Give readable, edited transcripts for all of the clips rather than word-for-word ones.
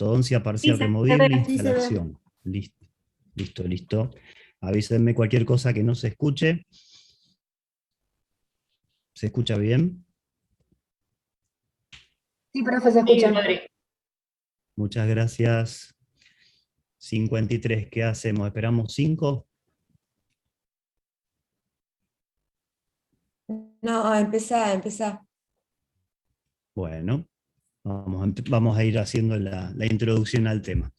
Prostodoncia Sí, parcial se removible, ve. Sí, se ve. instalación. Listo, listo, listo. Avísenme cualquier cosa que no se escuche. ¿Se escucha bien? Sí, profe, se Sí, escucha. Rodri. Muchas gracias. 53, ¿qué hacemos? ¿Esperamos 5? No, empezá. Bueno, vamos a ir haciendo la introducción al tema.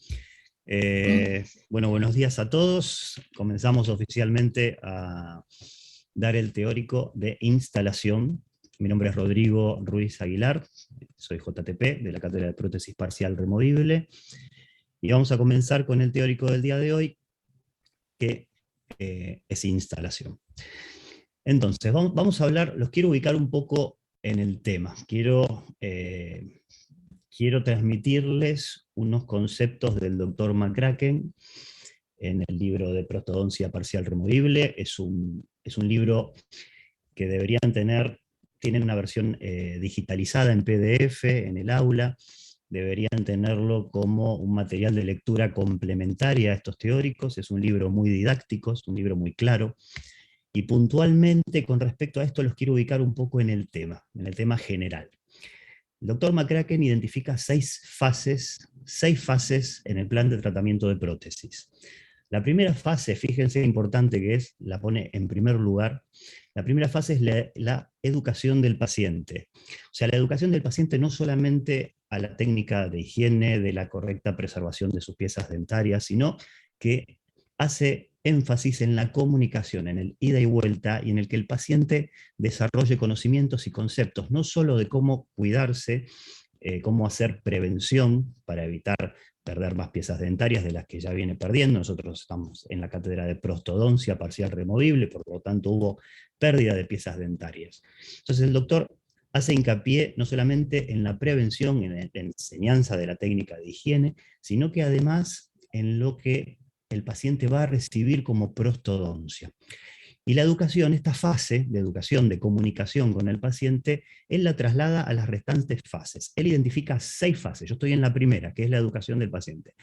Bueno, buenos días a todos. Comenzamos oficialmente a dar el teórico de instalación. Mi nombre es Rodrigo Ruiz Aguilar, soy JTP de la Cátedra de Prótesis Parcial Removible, y vamos a comenzar con el teórico del día de hoy, que es instalación. Entonces, vamos a hablar, los quiero ubicar un poco en el tema. Quiero transmitirles unos conceptos del doctor McCracken en el libro de Prostodoncia Parcial Removible. Es un libro que deberían tener, tienen una versión digitalizada en PDF en el aula, deberían tenerlo como un material de lectura complementaria a estos teóricos. Es un libro muy didáctico, es un libro muy claro, y puntualmente con respecto a esto los quiero ubicar un poco en el tema general. El doctor McCracken identifica 6 fases en el plan de tratamiento de prótesis. La primera fase, fíjense qué importante que es, la pone en primer lugar. La primera fase es la educación del paciente. O sea, la educación del paciente no solamente a la técnica de higiene, de la correcta preservación de sus piezas dentarias, sino que hace énfasis en la comunicación, en el ida y vuelta, y en el que el paciente desarrolle conocimientos y conceptos, no solo de cómo cuidarse, cómo hacer prevención para evitar perder más piezas dentarias de las que ya viene perdiendo. Nosotros estamos en la cátedra de prostodoncia parcial removible, por lo tanto hubo pérdida de piezas dentarias. Entonces el doctor hace hincapié no solamente en la prevención, en la enseñanza de la técnica de higiene, sino que además en lo que el paciente va a recibir como prostodoncia. Y la educación, esta fase de educación, de comunicación con el paciente, él la traslada a las restantes fases. Él identifica 6 fases. Yo estoy en la primera, que es la educación del paciente.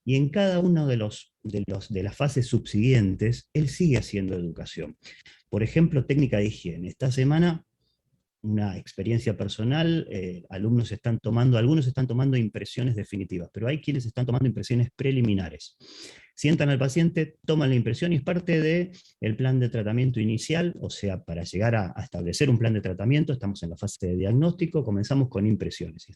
Y en cada una de las fases subsiguientes, él sigue haciendo educación. Por ejemplo, técnica de higiene. Esta semana, una experiencia personal, algunos están tomando impresiones definitivas, pero hay quienes están tomando impresiones preliminares. Sientan al paciente, toman la impresión y es parte del plan de tratamiento inicial. O sea, para llegar a establecer un plan de tratamiento, estamos en la fase de diagnóstico, comenzamos con impresiones.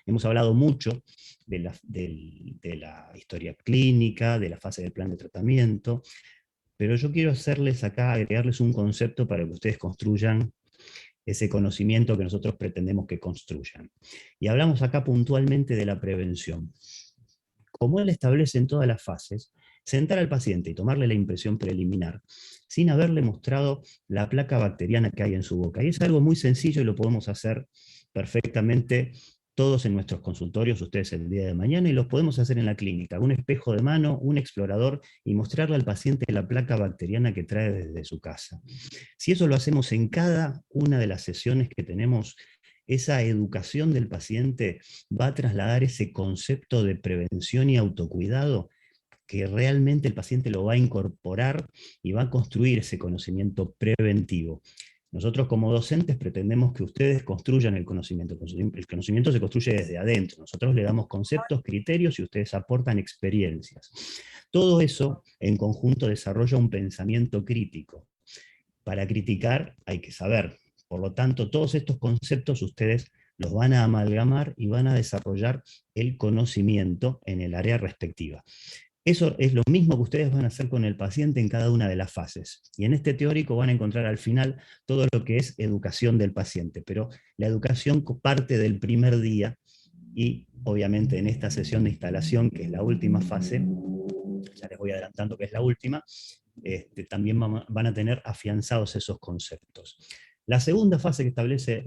Hemos hablado mucho de la historia clínica, de la fase del plan de tratamiento, pero yo quiero agregarles un concepto para que ustedes construyan ese conocimiento que nosotros pretendemos que construyan. Y hablamos acá puntualmente de la prevención. Como él establece en todas las fases, sentar al paciente y tomarle la impresión preliminar, sin haberle mostrado la placa bacteriana que hay en su boca. Y es algo muy sencillo y lo podemos hacer perfectamente todos en nuestros consultorios, ustedes el día de mañana, y los podemos hacer en la clínica. Un espejo de mano, un explorador, y mostrarle al paciente la placa bacteriana que trae desde su casa. Si eso lo hacemos en cada una de las sesiones que tenemos, esa educación del paciente va a trasladar ese concepto de prevención y autocuidado que realmente el paciente lo va a incorporar y va a construir ese conocimiento preventivo. Nosotros como docentes pretendemos que ustedes construyan el conocimiento. El conocimiento se construye desde adentro. Nosotros le damos conceptos, criterios y ustedes aportan experiencias. Todo eso en conjunto desarrolla un pensamiento crítico. Para criticar hay que saber. Por lo tanto, todos estos conceptos ustedes los van a amalgamar y van a desarrollar el conocimiento en el área respectiva. Eso es lo mismo que ustedes van a hacer con el paciente en cada una de las fases. Y en este teórico van a encontrar al final todo lo que es educación del paciente. Pero la educación parte del primer día y obviamente en esta sesión de instalación, que es la última fase, ya les voy adelantando que es la última, también van a tener afianzados esos conceptos. La segunda fase que establece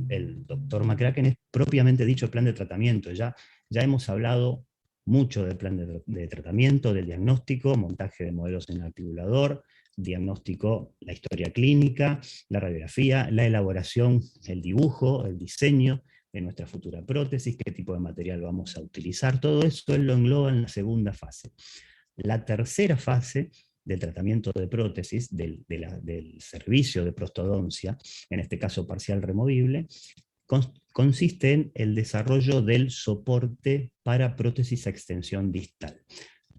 el doctor McCracken es propiamente dicho el plan de tratamiento. Ya hemos hablado mucho del plan de tratamiento, del diagnóstico, montaje de modelos en el articulador, diagnóstico, la historia clínica, la radiografía, la elaboración, el dibujo, el diseño de nuestra futura prótesis, qué tipo de material vamos a utilizar, todo eso él lo engloba en la segunda fase. La tercera fase del tratamiento de prótesis, del servicio de prostodoncia, en este caso parcial removible, consiste en el desarrollo del soporte para prótesis a extensión distal.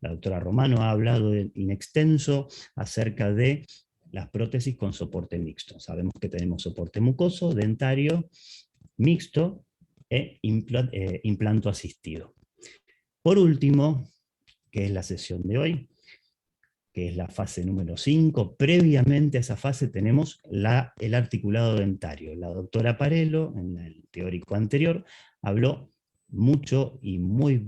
La doctora Romano ha hablado in extenso acerca de las prótesis con soporte mixto. Sabemos que tenemos soporte mucoso, dentario, mixto e implanto asistido. Por último, que es la sesión de hoy, que es la fase número 5, previamente a esa fase tenemos el articulado dentario. La doctora Parello, en el teórico anterior, habló mucho y muy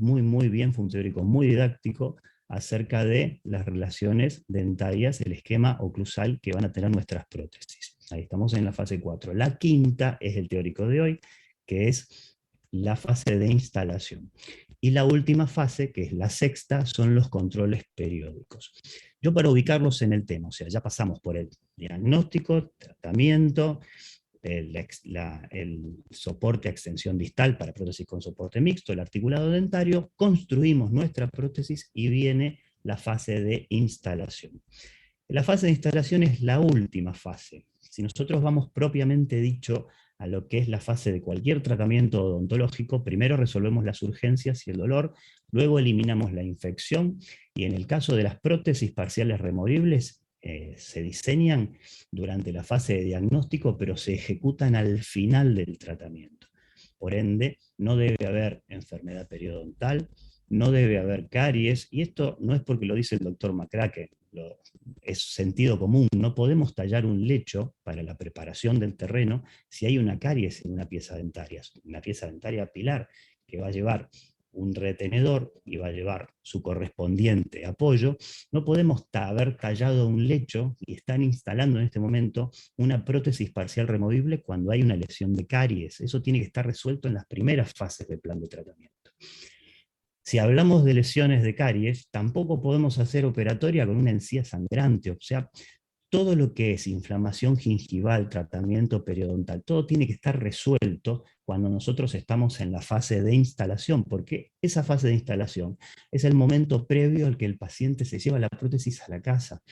bien, fue un teórico muy didáctico, acerca de las relaciones dentarias, el esquema oclusal que van a tener nuestras prótesis. Ahí estamos en la fase 4. La quinta es el teórico de hoy, que es la fase de instalación. Y la última fase, que es la sexta, son los controles periódicos. Yo, para ubicarlos en el tema, o sea, ya pasamos por el diagnóstico, tratamiento, el soporte a extensión distal para prótesis con soporte mixto, el articulado dentario, construimos nuestra prótesis y viene la fase de instalación. La fase de instalación es la última fase. Si nosotros vamos propiamente dicho a lo que es la fase de cualquier tratamiento odontológico, primero resolvemos las urgencias y el dolor, luego eliminamos la infección, y en el caso de las prótesis parciales removibles, se diseñan durante la fase de diagnóstico, pero se ejecutan al final del tratamiento. Por ende, no debe haber enfermedad periodontal, no debe haber caries, y esto no es porque lo dice el doctor McCracken, es sentido común. No podemos tallar un lecho para la preparación del terreno si hay una caries en una pieza dentaria pilar, que va a llevar un retenedor y va a llevar su correspondiente apoyo. No podemos haber tallado un lecho y están instalando en este momento una prótesis parcial removible cuando hay una lesión de caries. Eso tiene que estar resuelto en las primeras fases del plan de tratamiento. Si hablamos de lesiones de caries, tampoco podemos hacer operatoria con una encía sangrante. O sea, todo lo que es inflamación gingival, tratamiento periodontal, todo tiene que estar resuelto cuando nosotros estamos en la fase de instalación, porque esa fase de instalación es el momento previo al que el paciente se lleva la prótesis a la casa.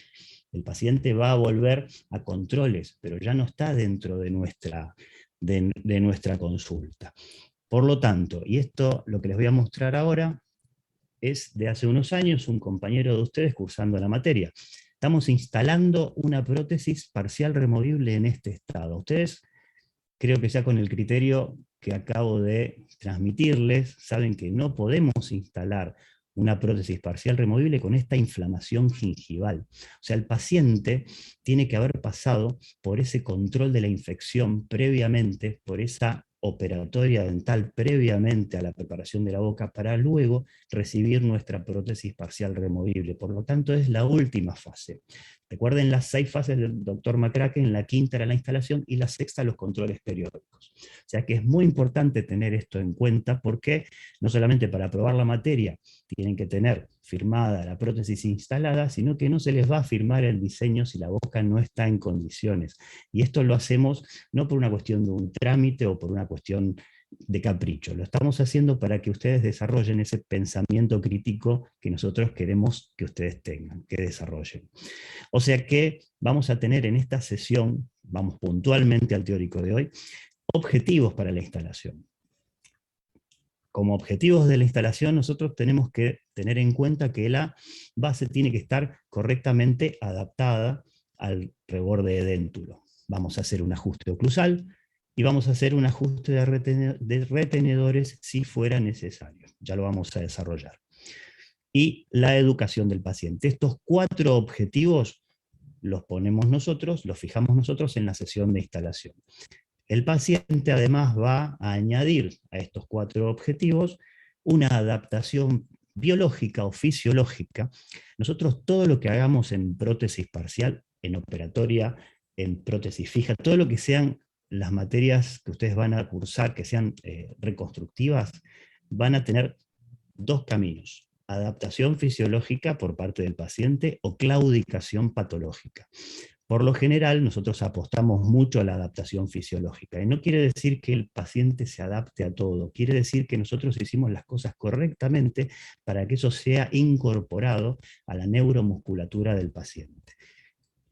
El paciente va a volver a controles, pero ya no está dentro de nuestra consulta. Por lo tanto, y esto lo que les voy a mostrar ahora es de hace unos años, un compañero de ustedes cursando la materia. Estamos instalando una prótesis parcial removible en este estado. Ustedes, creo que ya con el criterio que acabo de transmitirles, saben que no podemos instalar una prótesis parcial removible con esta inflamación gingival. O sea, el paciente tiene que haber pasado por ese control de la infección previamente, por esa operatoria dental previamente a la preparación de la boca, para luego recibir nuestra prótesis parcial removible. Por lo tanto, es la última fase. Recuerden las 6 fases del doctor McCracken, la quinta era la instalación y la sexta los controles periódicos. O sea que es muy importante tener esto en cuenta, porque no solamente para aprobar la materia tienen que tener firmada la prótesis instalada, sino que no se les va a firmar el diseño si la boca no está en condiciones. Y esto lo hacemos no por una cuestión de un trámite o por una cuestión de capricho, lo estamos haciendo para que ustedes desarrollen ese pensamiento crítico que nosotros queremos que ustedes tengan, que desarrollen. O sea que vamos a tener en esta sesión, vamos puntualmente al teórico de hoy, objetivos para la instalación. Como objetivos de la instalación, nosotros tenemos que tener en cuenta que la base tiene que estar correctamente adaptada al reborde edéntulo. Vamos a hacer un ajuste oclusal y vamos a hacer un ajuste de retenedores si fuera necesario. Ya lo vamos a desarrollar. Y la educación del paciente. Estos 4 objetivos los ponemos nosotros, los fijamos nosotros en la sesión de instalación. El paciente además va a añadir a estos 4 objetivos una adaptación biológica o fisiológica. Nosotros todo lo que hagamos en prótesis parcial, en operatoria, en prótesis fija, todo lo que sean las materias que ustedes van a cursar, que sean reconstructivas, van a tener 2 caminos: adaptación fisiológica por parte del paciente o claudicación patológica. Por lo general, nosotros apostamos mucho a la adaptación fisiológica, y no quiere decir que el paciente se adapte a todo, quiere decir que nosotros hicimos las cosas correctamente para que eso sea incorporado a la neuromusculatura del paciente.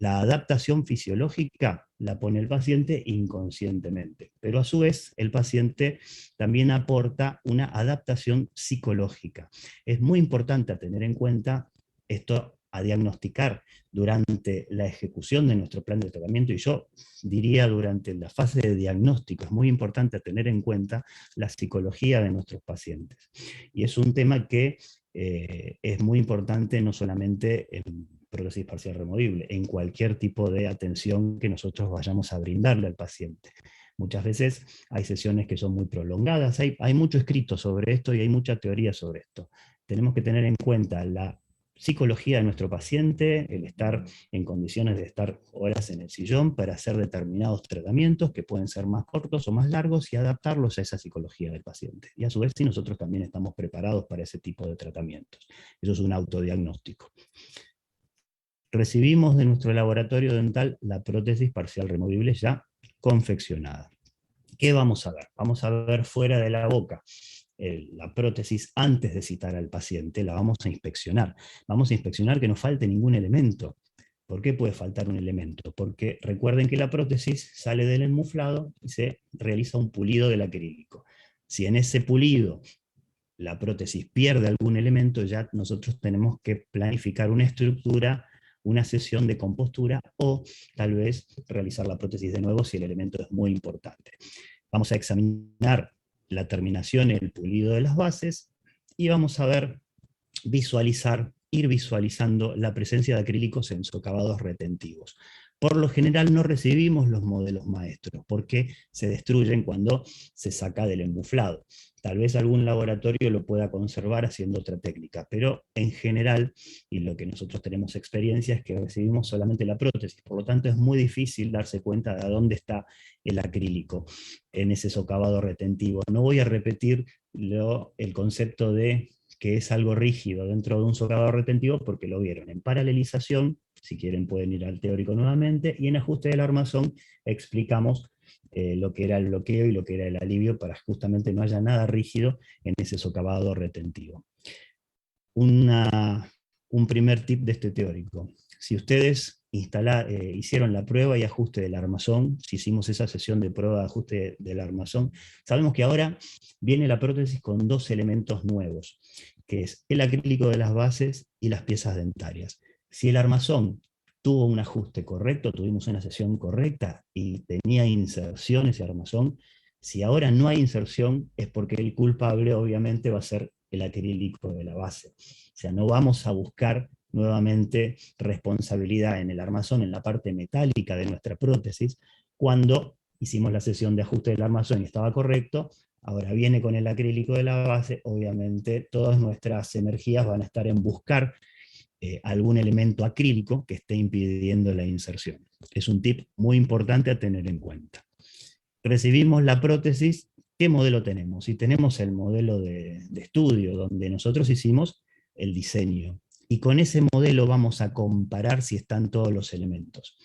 La adaptación fisiológica la pone el paciente inconscientemente, pero a su vez el paciente también aporta una adaptación psicológica. Es muy importante tener en cuenta esto a diagnosticar durante la ejecución de nuestro plan de tratamiento, y yo diría durante la fase de diagnóstico. Es muy importante tener en cuenta la psicología de nuestros pacientes. Y es un tema que es muy importante no solamente en prótesis parcial removible, en cualquier tipo de atención que nosotros vayamos a brindarle al paciente. Muchas veces hay sesiones que son muy prolongadas, hay mucho escrito sobre esto y hay mucha teoría sobre esto. Tenemos que tener en cuenta la psicología de nuestro paciente, el estar en condiciones de estar horas en el sillón para hacer determinados tratamientos que pueden ser más cortos o más largos, y adaptarlos a esa psicología del paciente. Y a su vez, si nosotros también estamos preparados para ese tipo de tratamientos. Eso es un autodiagnóstico. Recibimos de nuestro laboratorio dental la prótesis parcial removible ya confeccionada. ¿Qué vamos a ver? Vamos a ver fuera de la boca la prótesis antes de citar al paciente, la vamos a inspeccionar. Vamos a inspeccionar que no falte ningún elemento. ¿Por qué puede faltar un elemento? Porque recuerden que la prótesis sale del enmuflado y se realiza un pulido del acrílico. Si en ese pulido la prótesis pierde algún elemento, ya nosotros tenemos que planificar una estructura, una sesión de compostura, o tal vez realizar la prótesis de nuevo si el elemento es muy importante. Vamos a examinar la terminación y el pulido de las bases, y vamos a ver, ir visualizando la presencia de acrílicos en socavados retentivos. Por lo general no recibimos los modelos maestros, porque se destruyen cuando se saca del enmuflado. Tal vez algún laboratorio lo pueda conservar haciendo otra técnica, pero en general, y lo que nosotros tenemos experiencia, es que recibimos solamente la prótesis. Por lo tanto, es muy difícil darse cuenta de dónde está el acrílico en ese socavado retentivo. No voy a repetir el concepto de que es algo rígido dentro de un socavado retentivo, porque lo vieron en paralelización. Si quieren pueden ir al teórico nuevamente, y en ajuste del armazón explicamos lo que era el bloqueo y lo que era el alivio, para justamente no haya nada rígido en ese socavado retentivo. Un primer tip de este teórico: si ustedes hicieron la prueba y ajuste del armazón, si hicimos esa sesión de prueba de ajuste del armazón, sabemos que ahora viene la prótesis con dos elementos nuevos, que es el acrílico de las bases y las piezas dentarias. Si el armazón tuvo un ajuste correcto, tuvimos una sesión correcta y tenía inserción ese armazón, si ahora no hay inserción, es porque el culpable obviamente va a ser el acrílico de la base. O sea, no vamos a buscar nuevamente responsabilidad en el armazón, en la parte metálica de nuestra prótesis. Cuando hicimos la sesión de ajuste del armazón y estaba correcto, ahora viene con el acrílico de la base, obviamente todas nuestras energías van a estar en buscar algún elemento acrílico que esté impidiendo la inserción. Es un tip muy importante a tener en cuenta. Recibimos la prótesis. ¿Qué modelo tenemos? Y tenemos el modelo de estudio, donde nosotros hicimos el diseño. Y con ese modelo vamos a comparar si están todos los elementos.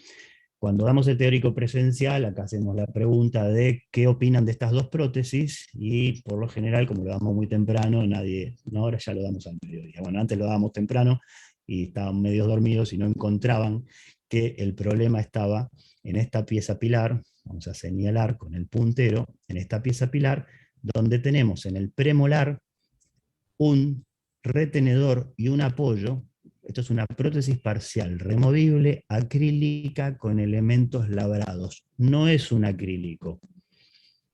Cuando damos el teórico presencial, acá hacemos la pregunta de qué opinan de estas dos prótesis, y por lo general, como lo damos muy temprano, nadie, no, ahora ya lo damos al mediodía. Bueno, antes lo dábamos temprano y estaban medio dormidos y no encontraban que el problema estaba en esta pieza pilar. Vamos a señalar con el puntero en esta pieza pilar, donde tenemos en el premolar un retenedor y un apoyo. Esto es una prótesis parcial removible, acrílica, con elementos labrados. No es un acrílico.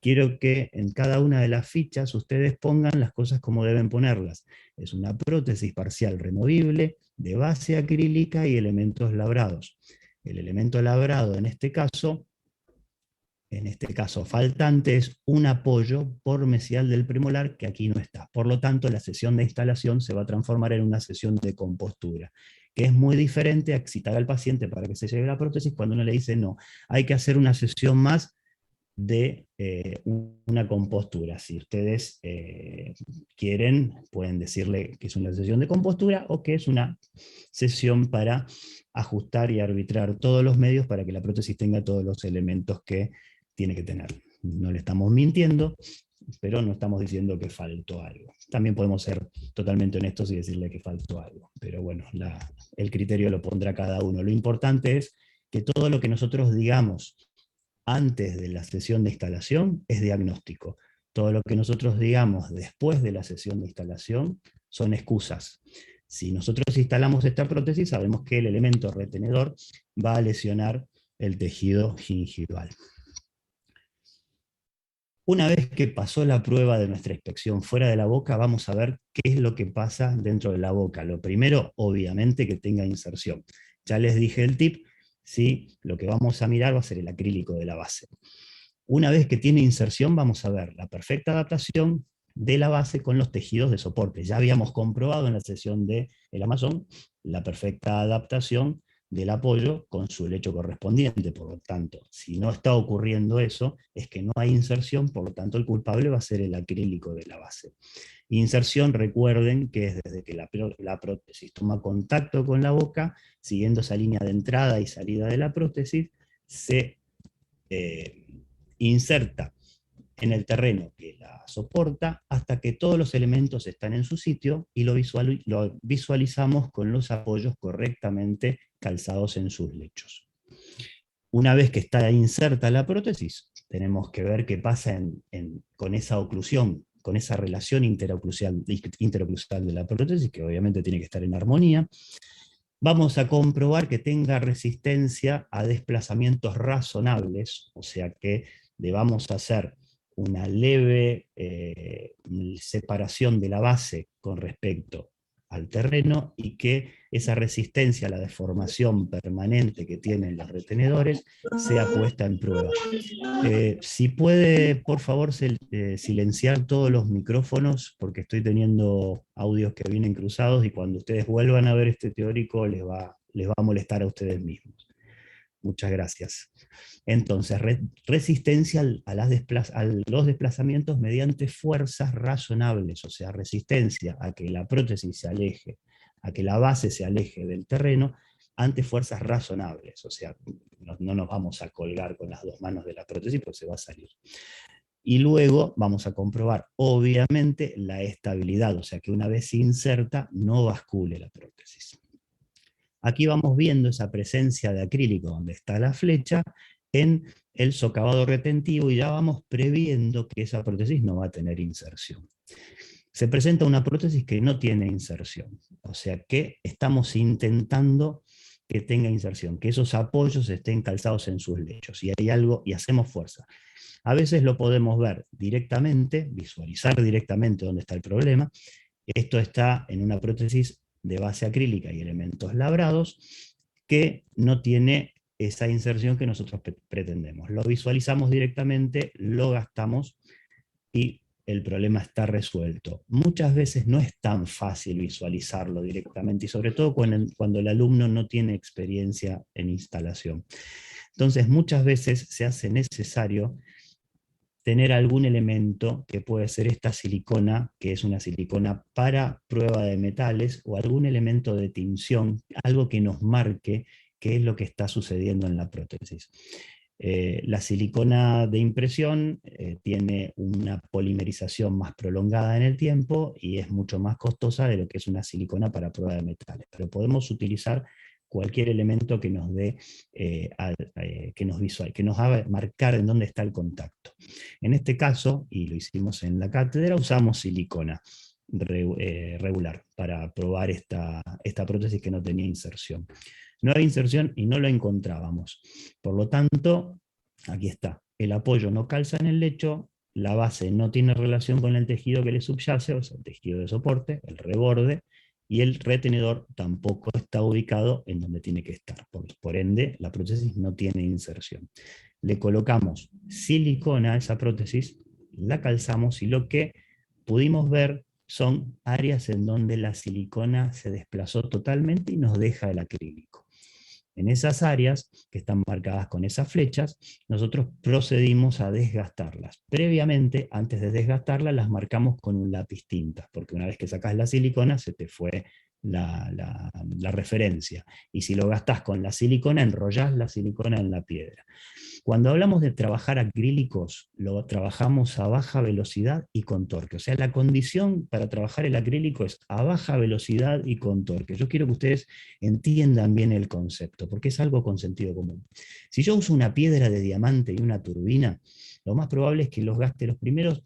Quiero que en cada una de las fichas ustedes pongan las cosas como deben ponerlas. Es una prótesis parcial removible, de base acrílica y elementos labrados. El elemento labrado en este caso faltante, es un apoyo por mesial del premolar, que aquí no está. Por lo tanto, la sesión de instalación se va a transformar en una sesión de compostura, que es muy diferente a excitar al paciente para que se lleve la prótesis, cuando uno le dice no, hay que hacer una sesión más de una compostura. Si ustedes quieren, pueden decirle que es una sesión de compostura o que es una sesión para ajustar y arbitrar todos los medios para que la prótesis tenga todos los elementos que tiene que tener. No le estamos mintiendo, pero no estamos diciendo que faltó algo. También podemos ser totalmente honestos y decirle que faltó algo, pero bueno, el criterio lo pondrá cada uno. Lo importante es que todo lo que nosotros digamos antes de la sesión de instalación es diagnóstico. Todo lo que nosotros digamos después de la sesión de instalación son excusas. Si nosotros instalamos esta prótesis, sabemos que el elemento retenedor va a lesionar el tejido gingival. Una vez que pasó la prueba de nuestra inspección fuera de la boca, vamos a ver qué es lo que pasa dentro de la boca. Lo primero, obviamente, que tenga inserción. Ya les dije el tip, ¿sí? Lo que vamos a mirar va a ser el acrílico de la base. Una vez que tiene inserción, vamos a ver la perfecta adaptación de la base con los tejidos de soporte. Ya habíamos comprobado en la sesión del Amazon la perfecta adaptación del apoyo con su lecho correspondiente. Por lo tanto, si no está ocurriendo eso, es que no hay inserción, por lo tanto el culpable va a ser el acrílico de la base. Inserción, recuerden que es desde que la prótesis toma contacto con la boca, siguiendo esa línea de entrada y salida de la prótesis, se inserta en el terreno que la soporta hasta que todos los elementos están en su sitio y lo visualizamos con los apoyos correctamente calzados en sus lechos. Una vez que está inserta la prótesis, tenemos que ver qué pasa con esa oclusión, con esa relación interoclusal de la prótesis, que obviamente tiene que estar en armonía. Vamos a comprobar que tenga resistencia a desplazamientos razonables, o sea que debamos hacer una leve separación de la base con respecto al terreno y que esa resistencia a la deformación permanente que tienen los retenedores sea puesta en prueba. Si puede, por favor, silenciar todos los micrófonos, porque estoy teniendo audios que vienen cruzados y cuando ustedes vuelvan a ver este teórico les va a molestar a ustedes mismos. Muchas gracias. Entonces, resistencia a los desplazamientos mediante fuerzas razonables, o sea, resistencia a que la prótesis se aleje, a que la base se aleje del terreno, ante fuerzas razonables, o sea, no nos vamos a colgar con las dos manos de la prótesis porque se va a salir. Y luego vamos a comprobar, obviamente, la estabilidad, o sea, que una vez inserta no bascule la prótesis. Aquí vamos viendo esa presencia de acrílico donde está la flecha en el socavado retentivo y ya vamos previendo que esa prótesis no va a tener inserción. Se presenta una prótesis que no tiene inserción, o sea que estamos intentando que tenga inserción, que esos apoyos estén calzados en sus lechos, y hay algo, y hacemos fuerza. A veces lo podemos ver directamente, visualizar directamente dónde está el problema. Esto está en una prótesis de base acrílica y elementos labrados que no tiene esa inserción que nosotros pretendemos. Lo visualizamos directamente, lo gastamos y el problema está resuelto. Muchas veces no es tan fácil visualizarlo directamente y sobre todo cuando el alumno no tiene experiencia en instalación. Entonces muchas veces se hace necesario tener algún elemento que puede ser esta silicona, que es una silicona para prueba de metales, o algún elemento de tinción, algo que nos marque qué es lo que está sucediendo en la prótesis. La silicona de impresión tiene una polimerización más prolongada en el tiempo y es mucho más costosa de lo que es una silicona para prueba de metales, pero podemos utilizar cualquier elemento que nos dé, que nos haga marcar en dónde está el contacto. En este caso, y lo hicimos en la cátedra, usamos silicona regular para probar esta prótesis que no tenía inserción. No había inserción y no lo encontrábamos. Por lo tanto, aquí está. El apoyo no calza en el lecho, la base no tiene relación con el tejido que le subyace, o sea, el tejido de soporte, el reborde, y el retenedor tampoco está ubicado en donde tiene que estar. Por ende, la prótesis no tiene inserción. Le colocamos silicona a esa prótesis, la calzamos y lo que pudimos ver son áreas en donde la silicona se desplazó totalmente y nos deja el acrílico. En esas áreas que están marcadas con esas flechas, nosotros procedimos a desgastarlas. Previamente, antes de desgastarlas, las marcamos con un lápiz tinta, porque una vez que sacas la silicona se te fue la referencia. Y si lo gastás con la silicona, enrollás la silicona en la piedra. Cuando hablamos de trabajar acrílicos, lo trabajamos a baja velocidad y con torque. O sea, la condición para trabajar el acrílico es a baja velocidad y con torque. Yo quiero que ustedes entiendan bien el concepto, porque es algo con sentido común. Si yo uso una piedra de diamante y una turbina, lo más probable es que los gaste los primeros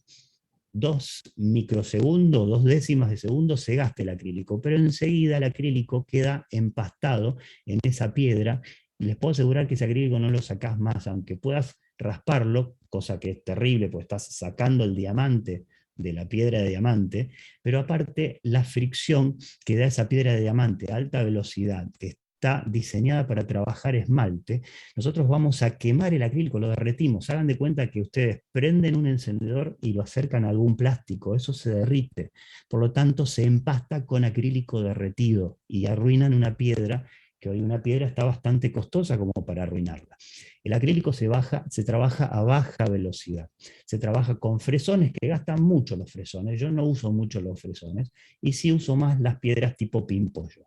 2 microsegundos, 2 décimas de segundo, se gaste el acrílico, pero enseguida el acrílico queda empastado en esa piedra. Les puedo asegurar que ese acrílico no lo sacás más, aunque puedas rasparlo, cosa que es terrible, porque estás sacando el diamante de la piedra de diamante, pero aparte la fricción que da esa piedra de diamante a alta velocidad, que está diseñada para trabajar esmalte, nosotros vamos a quemar el acrílico, lo derretimos. Hagan de cuenta que ustedes prenden un encendedor y lo acercan a algún plástico, eso se derrite. Por lo tanto, se empasta con acrílico derretido y arruinan una piedra, que hoy una piedra está bastante costosa como para arruinarla. El acrílico se trabaja a baja velocidad. Se trabaja con fresones, que gastan mucho los fresones. Yo no uso mucho los fresones, y sí uso más las piedras tipo pimpollo.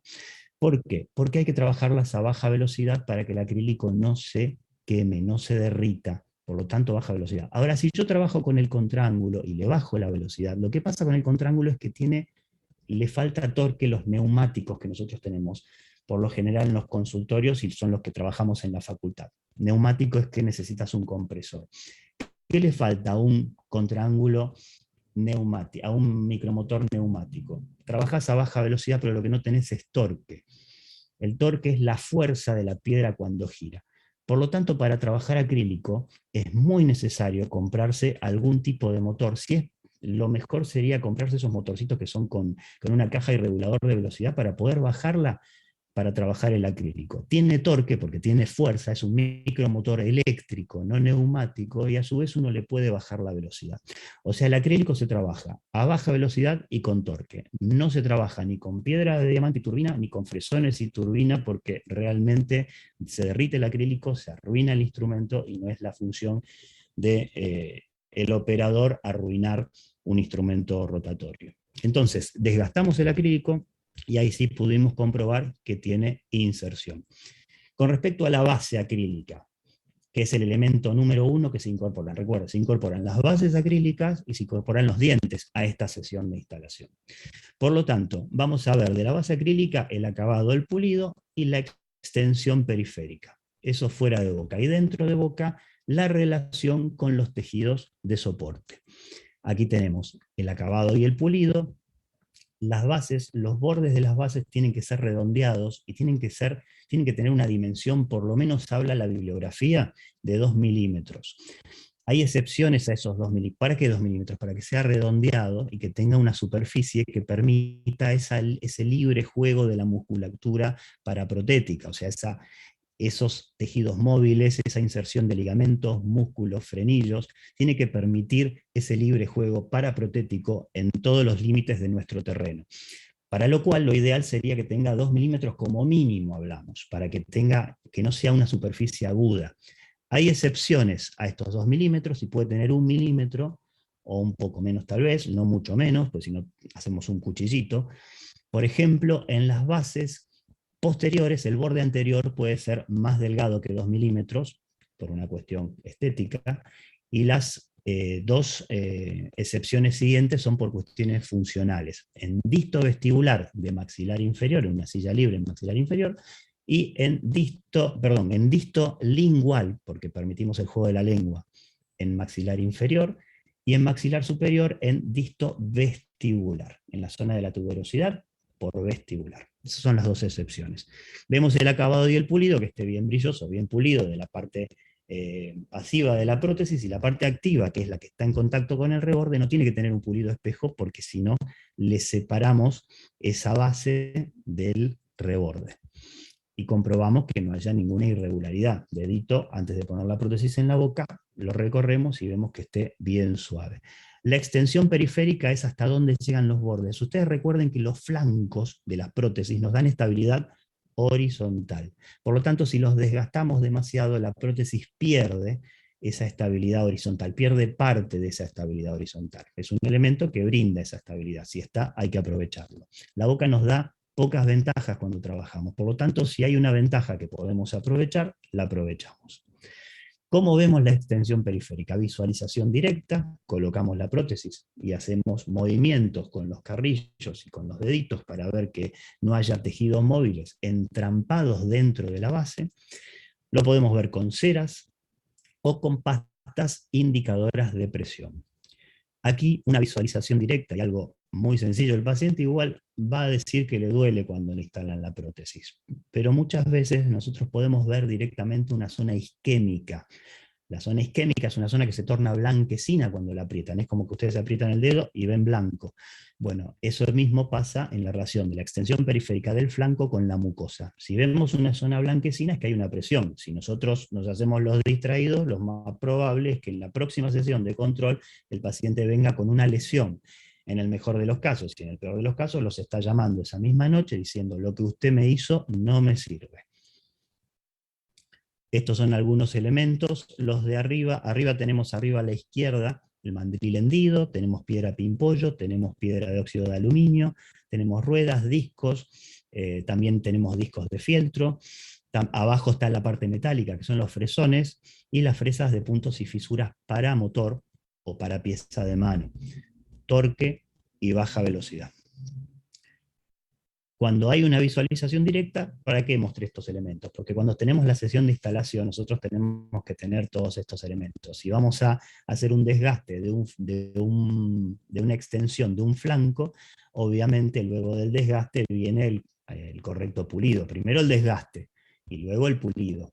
¿Por qué? Porque hay que trabajarlas a baja velocidad para que el acrílico no se queme, no se derrita, por lo tanto baja velocidad. Ahora, si yo trabajo con el contraángulo y le bajo la velocidad, lo que pasa con el contraángulo es que le falta torque los neumáticos que nosotros tenemos, por lo general en los consultorios, y son los que trabajamos en la facultad. Neumático es que necesitas un compresor. ¿Qué le falta a un contraángulo neumático, a un micromotor neumático? Trabajas a baja velocidad, pero lo que no tenés es torque. El torque es la fuerza de la piedra cuando gira. Por lo tanto, para trabajar acrílico es muy necesario comprarse algún tipo de motor. Si es, lo mejor sería comprarse esos motorcitos que son con una caja y regulador de velocidad para poder bajarla para trabajar el acrílico. Tiene torque porque tiene fuerza, es un micromotor eléctrico, no neumático, y a su vez uno le puede bajar la velocidad. O sea, el acrílico se trabaja a baja velocidad y con torque. No se trabaja ni con piedra de diamante y turbina, ni con fresones y turbina, porque realmente se derrite el acrílico, se arruina el instrumento y no es la función de el operador arruinar un instrumento rotatorio. Entonces, desgastamos el acrílico, y ahí sí pudimos comprobar que tiene inserción. Con respecto a la base acrílica, que es el elemento número 1 que se incorpora, recuerden, se incorporan las bases acrílicas y se incorporan los dientes a esta sesión de instalación. Por lo tanto, vamos a ver de la base acrílica el acabado, el pulido y la extensión periférica. Eso fuera de boca. Y dentro de boca, la relación con los tejidos de soporte. Aquí tenemos el acabado y el pulido. Las bases, los bordes de las bases tienen que ser redondeados y tienen que tener una dimensión, por lo menos habla la bibliografía, de 2 milímetros. Hay excepciones a esos 2 milímetros. ¿Para qué 2 milímetros? Para que sea redondeado y que tenga una superficie que permita ese libre juego de la musculatura paraprotética, o sea, esos tejidos móviles, esa inserción de ligamentos, músculos, frenillos, tiene que permitir ese libre juego paraprotético en todos los límites de nuestro terreno. Para lo cual lo ideal sería que tenga 2 milímetros como mínimo, hablamos, para que no sea una superficie aguda. Hay excepciones a estos 2 milímetros y puede tener 1 milímetro, o un poco menos tal vez, no mucho menos, pues si no hacemos un cuchillito. Por ejemplo, en las bases posteriores, el borde anterior puede ser más delgado que 2 milímetros, por una cuestión estética, y las dos excepciones siguientes son por cuestiones funcionales. En disto vestibular de maxilar inferior, en una silla libre en maxilar inferior, y en disto lingual, porque permitimos el juego de la lengua, en maxilar inferior, y en maxilar superior en disto vestibular, en la zona de la tuberosidad por vestibular. Esas son las dos excepciones. Vemos el acabado y el pulido, que esté bien brilloso, bien pulido de la parte pasiva de la prótesis, y la parte activa, que es la que está en contacto con el reborde, no tiene que tener un pulido espejo, porque si no, le separamos esa base del reborde. Y comprobamos que no haya ninguna irregularidad. Dedito, antes de poner la prótesis en la boca, lo recorremos y vemos que esté bien suave. La extensión periférica es hasta dónde llegan los bordes. Ustedes recuerden que los flancos de las prótesis nos dan estabilidad horizontal. Por lo tanto, si los desgastamos demasiado, la prótesis pierde esa estabilidad horizontal, pierde parte de esa estabilidad horizontal. Es un elemento que brinda esa estabilidad. Si está, hay que aprovecharlo. La boca nos da pocas ventajas cuando trabajamos. Por lo tanto, si hay una ventaja que podemos aprovechar, la aprovechamos. ¿Cómo vemos la extensión periférica? Visualización directa, colocamos la prótesis y hacemos movimientos con los carrillos y con los deditos para ver que no haya tejidos móviles entrampados dentro de la base. Lo podemos ver con ceras o con pastas indicadoras de presión. Aquí una visualización directa y algo muy sencillo, el paciente igual va a decir que le duele cuando le instalan la prótesis, pero muchas veces nosotros podemos ver directamente una zona isquémica. La zona isquémica es una zona que se torna blanquecina cuando la aprietan, es como que ustedes aprietan el dedo y ven blanco. Bueno, eso mismo pasa en la relación de la extensión periférica del flanco con la mucosa. Si vemos una zona blanquecina es que hay una presión. Si nosotros nos hacemos los distraídos, lo más probable es que en la próxima sesión de control el paciente venga con una lesión. En el mejor de los casos, y en el peor de los casos, los está llamando esa misma noche diciendo: lo que usted me hizo no me sirve. Estos son algunos elementos. Los de arriba tenemos arriba a la izquierda el mandril hendido, tenemos piedra pimpollo, tenemos piedra de óxido de aluminio, tenemos ruedas, discos, también tenemos discos de fieltro. Abajo está la parte metálica, que son los fresones, y las fresas de puntos y fisuras para motor o para pieza de mano, torque y baja velocidad. Cuando hay una visualización directa, ¿para qué mostré estos elementos? Porque cuando tenemos la sesión de instalación, nosotros tenemos que tener todos estos elementos. Si vamos a hacer un desgaste de una extensión de un flanco, obviamente luego del desgaste viene el correcto pulido. Primero el desgaste y luego el pulido.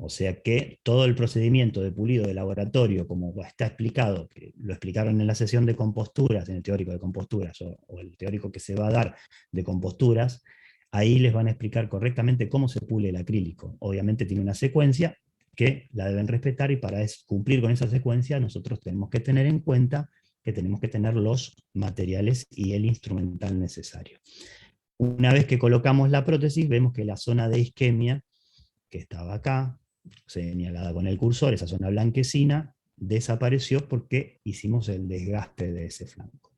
O sea que todo el procedimiento de pulido de laboratorio, como está explicado, que lo explicaron en la sesión de composturas, en el teórico de composturas, o el teórico que se va a dar de composturas, ahí les van a explicar correctamente cómo se pule el acrílico. Obviamente tiene una secuencia que la deben respetar, y para cumplir con esa secuencia nosotros tenemos que tener en cuenta que tenemos que tener los materiales y el instrumental necesario. Una vez que colocamos la prótesis, vemos que la zona de isquemia, que estaba acá, señalada con el cursor, esa zona blanquecina, desapareció porque hicimos el desgaste de ese flanco.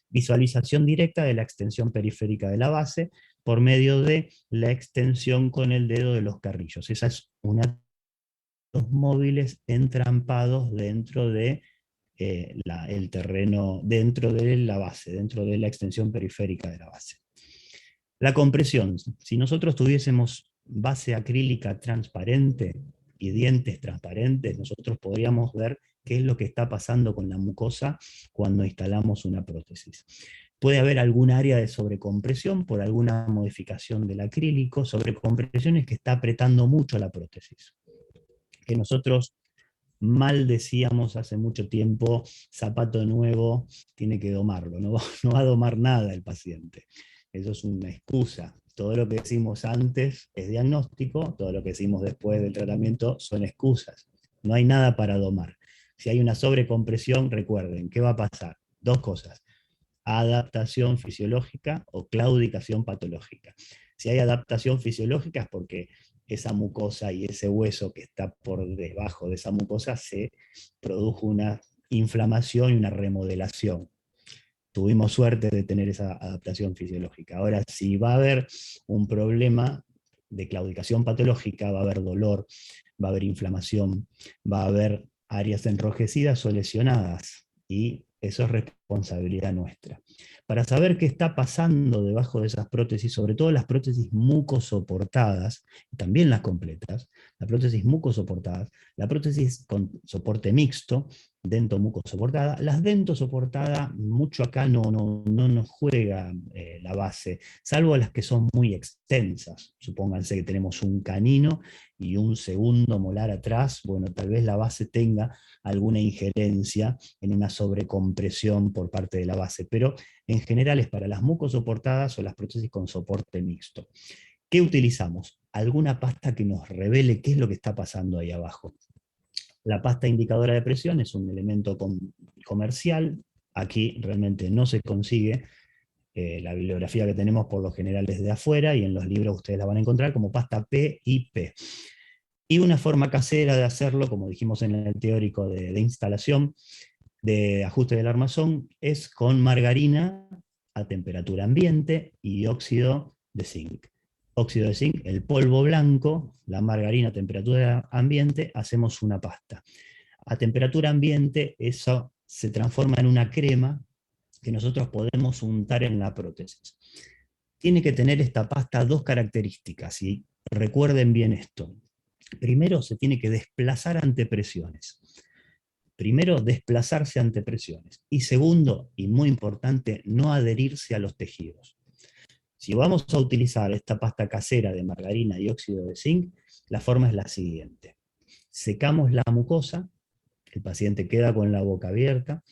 Visualización directa de la extensión periférica de la base por medio de la extensión con el dedo de los carrillos. Esa es una de los móviles entrampados dentro de el terreno, dentro de la base, dentro de la extensión periférica de la base. La compresión. Si nosotros tuviésemos base acrílica transparente y dientes transparentes, nosotros podríamos ver qué es lo que está pasando con la mucosa cuando instalamos una prótesis. Puede haber algún área de sobrecompresión por alguna modificación del acrílico. Sobrecompresión es que está apretando mucho la prótesis. Que nosotros mal decíamos hace mucho tiempo: zapato nuevo tiene que domarlo, no va a domar nada el paciente. Eso es una excusa. Todo lo que decimos antes es diagnóstico, todo lo que decimos después del tratamiento son excusas. No hay nada para domar. Si hay una sobrecompresión, recuerden, ¿qué va a pasar? Dos cosas: adaptación fisiológica o claudicación patológica. Si hay adaptación fisiológica es porque esa mucosa y ese hueso que está por debajo de esa mucosa se produjo una inflamación y una remodelación. Tuvimos suerte de tener esa adaptación fisiológica. Ahora, si va a haber un problema de claudicación patológica, va a haber dolor, va a haber inflamación, va a haber áreas enrojecidas o lesionadas, y eso es responsabilidad nuestra. Para saber qué está pasando debajo de esas prótesis, sobre todo las prótesis mucosoportadas, también las completas, las prótesis mucosoportadas, la prótesis con soporte mixto, dento-mucosoportada. Las dento-soportadas, mucho acá no nos juega la base, salvo las que son muy extensas. Supónganse que tenemos un canino y un segundo molar atrás, bueno, tal vez la base tenga alguna injerencia en una sobrecompresión por parte de la base, pero en general es para las mucosoportadas o las prótesis con soporte mixto. ¿Qué utilizamos? Alguna pasta que nos revele qué es lo que está pasando ahí abajo. La pasta indicadora de presión es un elemento comercial. Aquí realmente no se consigue La bibliografía que tenemos por lo general es de afuera, y en los libros ustedes la van a encontrar como pasta PIP. Y una forma casera de hacerlo, como dijimos en el teórico de instalación, de ajuste del armazón, es con margarina a temperatura ambiente y óxido de zinc. Óxido de zinc, el polvo blanco, la margarina a temperatura ambiente, hacemos una pasta. A temperatura ambiente eso se transforma en una crema que nosotros podemos untar en la prótesis. Tiene que tener esta pasta dos características, y recuerden bien esto. Primero, se tiene que desplazar ante presiones. Primero, desplazarse ante presiones. Y segundo, y muy importante, no adherirse a los tejidos. Si vamos a utilizar esta pasta casera de margarina y óxido de zinc, la forma es la siguiente. Secamos la mucosa, el paciente queda con la boca abierta,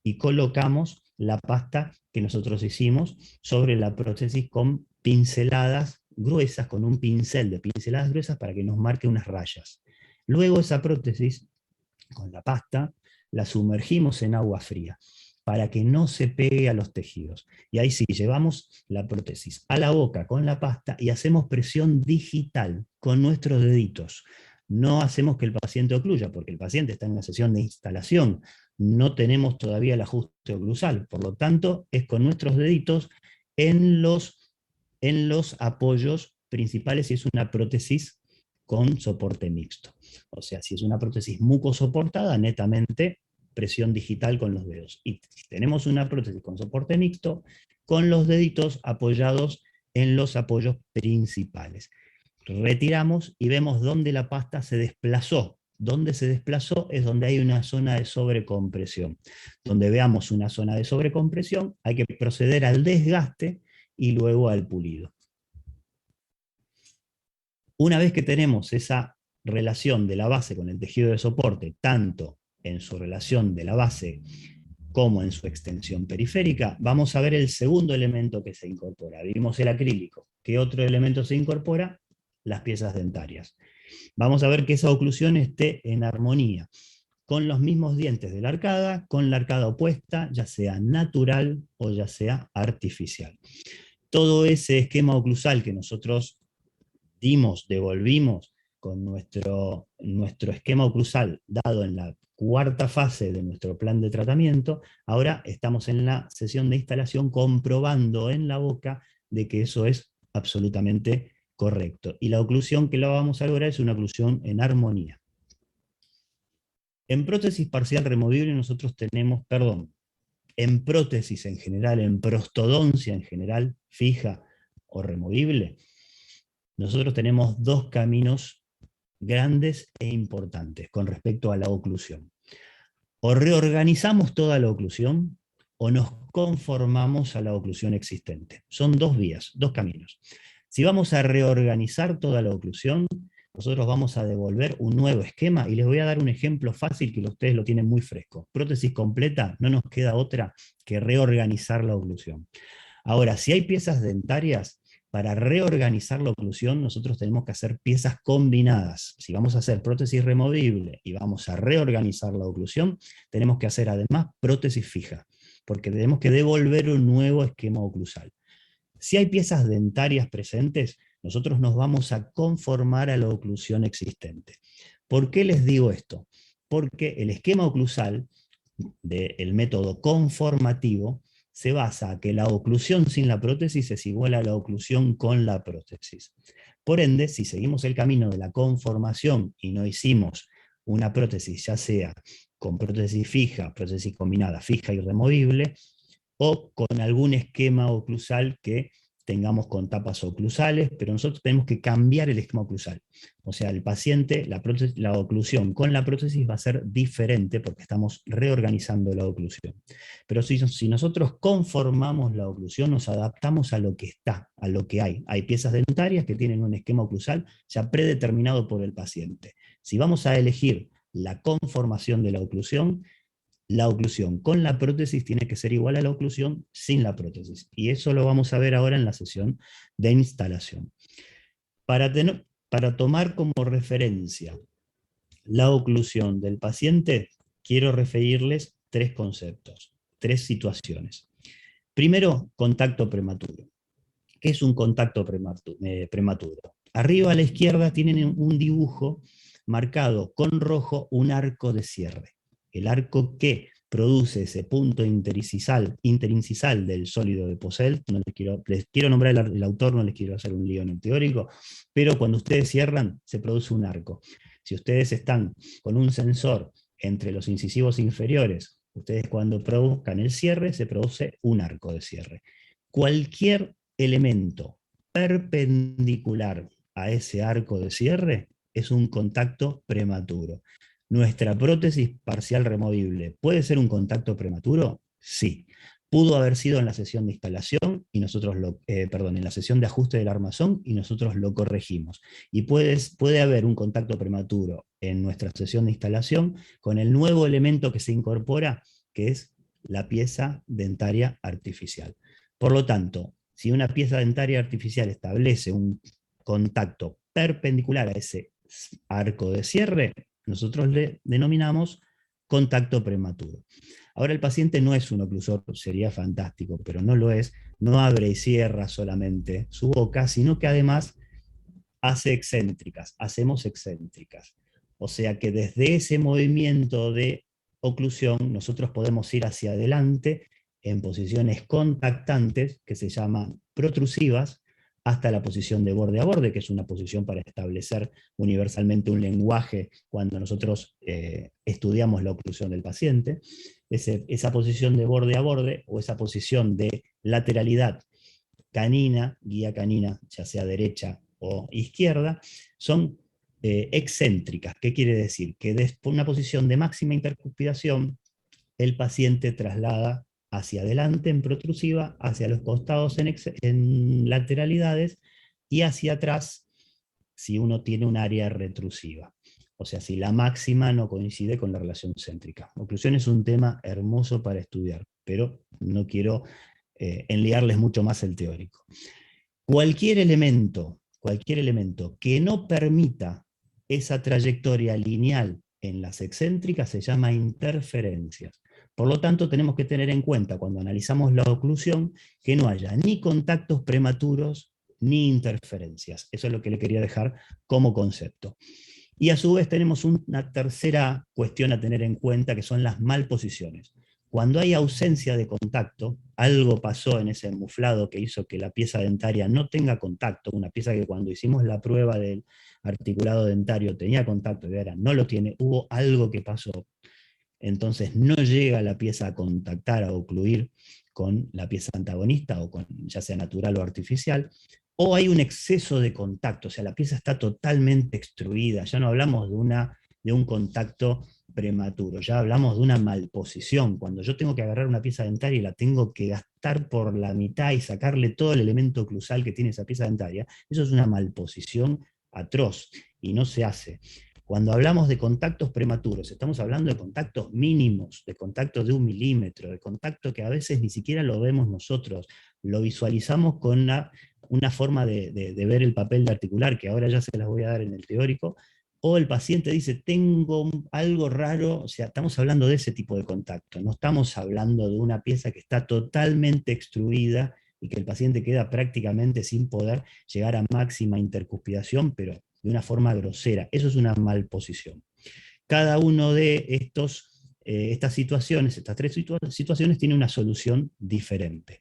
y colocamos la pasta que nosotros hicimos sobre la prótesis con pinceladas gruesas, con un pincel de pinceladas gruesas para que nos marque unas rayas. Luego esa prótesis, con la pasta, la sumergimos en agua fría para que no se pegue a los tejidos. Y ahí sí, llevamos la prótesis a la boca con la pasta y hacemos presión digital con nuestros deditos. No hacemos que el paciente ocluya, porque el paciente está en una sesión de instalación, no tenemos todavía el ajuste oclusal, por lo tanto es con nuestros deditos en los apoyos principales si es una prótesis con soporte mixto. O sea, si es una prótesis mucosoportada, netamente presión digital con los dedos. Y si tenemos una prótesis con soporte mixto, con los deditos apoyados en los apoyos principales. Retiramos y vemos dónde la pasta se desplazó. Donde se desplazó es donde hay una zona de sobrecompresión. Donde veamos una zona de sobrecompresión, hay que proceder al desgaste y luego al pulido. Una vez que tenemos esa relación de la base con el tejido de soporte, tanto en su relación de la base como en su extensión periférica, vamos a ver el segundo elemento que se incorpora. Vimos el acrílico. ¿Qué otro elemento se incorpora? Las piezas dentarias. Vamos a ver que esa oclusión esté en armonía con los mismos dientes de la arcada, con la arcada opuesta, ya sea natural o ya sea artificial. Todo ese esquema oclusal que nosotros devolvimos con nuestro esquema oclusal dado en la cuarta fase de nuestro plan de tratamiento, ahora estamos en la sesión de instalación comprobando en la boca de que eso es absolutamente correcto. Y la oclusión que la vamos a lograr es una oclusión en armonía. En prótesis parcial removible nosotros tenemos, en prótesis en general, en prostodoncia en general, fija o removible, nosotros tenemos dos caminos grandes e importantes con respecto a la oclusión. O reorganizamos toda la oclusión o nos conformamos a la oclusión existente. Son dos vías, dos caminos. Si vamos a reorganizar toda la oclusión, nosotros vamos a devolver un nuevo esquema, y les voy a dar un ejemplo fácil que ustedes lo tienen muy fresco. Prótesis completa, no nos queda otra que reorganizar la oclusión. Ahora, si hay piezas dentarias, para reorganizar la oclusión nosotros tenemos que hacer piezas combinadas. Si vamos a hacer prótesis removible y vamos a reorganizar la oclusión, tenemos que hacer además prótesis fija, porque tenemos que devolver un nuevo esquema oclusal. Si hay piezas dentarias presentes, nosotros nos vamos a conformar a la oclusión existente. ¿Por qué les digo esto? Porque el esquema oclusal del método conformativo se basa en que la oclusión sin la prótesis es igual a la oclusión con la prótesis. Por ende, si seguimos el camino de la conformación y no hicimos una prótesis, ya sea con prótesis fija, prótesis combinada fija y removible, o con algún esquema oclusal que tengamos con tapas oclusales, pero nosotros tenemos que cambiar el esquema oclusal. O sea, el paciente, la oclusión con la prótesis va a ser diferente porque estamos reorganizando la oclusión. Pero si nosotros conformamos la oclusión, nos adaptamos a lo que está, a lo que hay. Hay piezas dentarias que tienen un esquema oclusal ya predeterminado por el paciente. Si vamos a elegir la conformación de la oclusión con la prótesis tiene que ser igual a la oclusión sin la prótesis. Y eso lo vamos a ver ahora en la sesión de instalación. Para tomar como referencia la oclusión del paciente, quiero referirles tres conceptos, tres situaciones. Primero, contacto prematuro. ¿Qué es un contacto prematuro? Arriba a la izquierda tienen un dibujo marcado con rojo un arco de cierre. El arco que produce ese punto interincisal del sólido de Posselt. No les quiero nombrar el autor, no les quiero hacer un lío en el teórico, pero cuando ustedes cierran se produce un arco. Si ustedes están con un sensor entre los incisivos inferiores, ustedes cuando produzcan el cierre se produce un arco de cierre. Cualquier elemento perpendicular a ese arco de cierre es un contacto prematuro. ¿Nuestra prótesis parcial removible puede ser un contacto prematuro? Sí. Pudo haber sido en la sesión de instalación y nosotros en la sesión de ajuste del armazón y nosotros lo corregimos. Y puede haber un contacto prematuro en nuestra sesión de instalación con el nuevo elemento que se incorpora, que es la pieza dentaria artificial. Por lo tanto, si una pieza dentaria artificial establece un contacto perpendicular a ese arco de cierre, nosotros le denominamos contacto prematuro. Ahora el paciente no es un oclusor, sería fantástico, pero no lo es, no abre y cierra solamente su boca, sino que además hace excéntricas, hacemos excéntricas. O sea que desde ese movimiento de oclusión nosotros podemos ir hacia adelante en posiciones contactantes, que se llaman protrusivas, hasta la posición de borde a borde, que es una posición para establecer universalmente un lenguaje cuando nosotros estudiamos la oclusión del paciente. Esa posición de borde a borde, o esa posición de lateralidad canina, guía canina, ya sea derecha o izquierda, son excéntricas. ¿Qué quiere decir? Que desde una posición de máxima intercuspiración, el paciente traslada hacia adelante en protrusiva, hacia los costados en lateralidades y hacia atrás si uno tiene un área retrusiva. O sea, si la máxima no coincide con la relación céntrica. Oclusión es un tema hermoso para estudiar, pero no quiero enliarles mucho más el teórico. Cualquier elemento que no permita esa trayectoria lineal en las excéntricas se llama interferencias. Por lo tanto, tenemos que tener en cuenta cuando analizamos la oclusión que no haya ni contactos prematuros ni interferencias. Eso es lo que le quería dejar como concepto. Y a su vez tenemos una tercera cuestión a tener en cuenta, que son las malposiciones. Cuando hay ausencia de contacto, algo pasó en ese muflado que hizo que la pieza dentaria no tenga contacto, una pieza que cuando hicimos la prueba del articulado dentario tenía contacto y ahora no lo tiene, hubo algo que pasó. Entonces no llega la pieza a contactar, a ocluir con la pieza antagonista, o con, ya sea natural o artificial, o hay un exceso de contacto, o sea, la pieza está totalmente extruida, ya no hablamos de un contacto prematuro, ya hablamos de una malposición. Cuando yo tengo que agarrar una pieza dentaria y la tengo que gastar por la mitad y sacarle todo el elemento oclusal que tiene esa pieza dentaria, eso es una malposición atroz y no se hace. Cuando hablamos de contactos prematuros, estamos hablando de contactos mínimos, de contactos de 1 milímetro, de contacto que a veces ni siquiera lo vemos nosotros, lo visualizamos con una forma de ver el papel de articular, que ahora ya se las voy a dar en el teórico, o el paciente dice, tengo algo raro, o sea, estamos hablando de ese tipo de contacto, no estamos hablando de una pieza que está totalmente extruida y que el paciente queda prácticamente sin poder llegar a máxima intercuspidación, pero de una forma grosera. Eso es una malposición. Cada uno de estas situaciones, estas tres situaciones, tiene una solución diferente.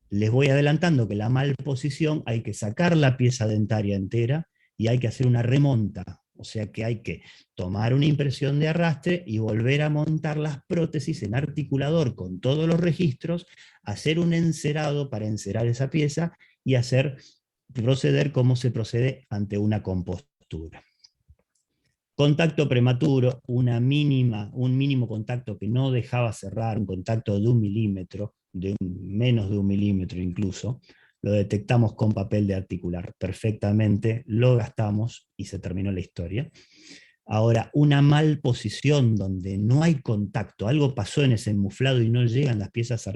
Les voy adelantando que la malposición hay que sacar la pieza dentaria entera y hay que hacer una remonta. O sea que hay que tomar una impresión de arrastre y volver a montar las prótesis en articulador con todos los registros, hacer un encerado para encerar esa pieza y proceder como se procede ante una compostura. Contacto prematuro, un mínimo contacto que no dejaba cerrar, un contacto de 1 milímetro, menos de 1 milímetro incluso, lo detectamos con papel de articular perfectamente, lo gastamos y se terminó la historia. Ahora, una malposición donde no hay contacto, algo pasó en ese muflado y no llegan las piezas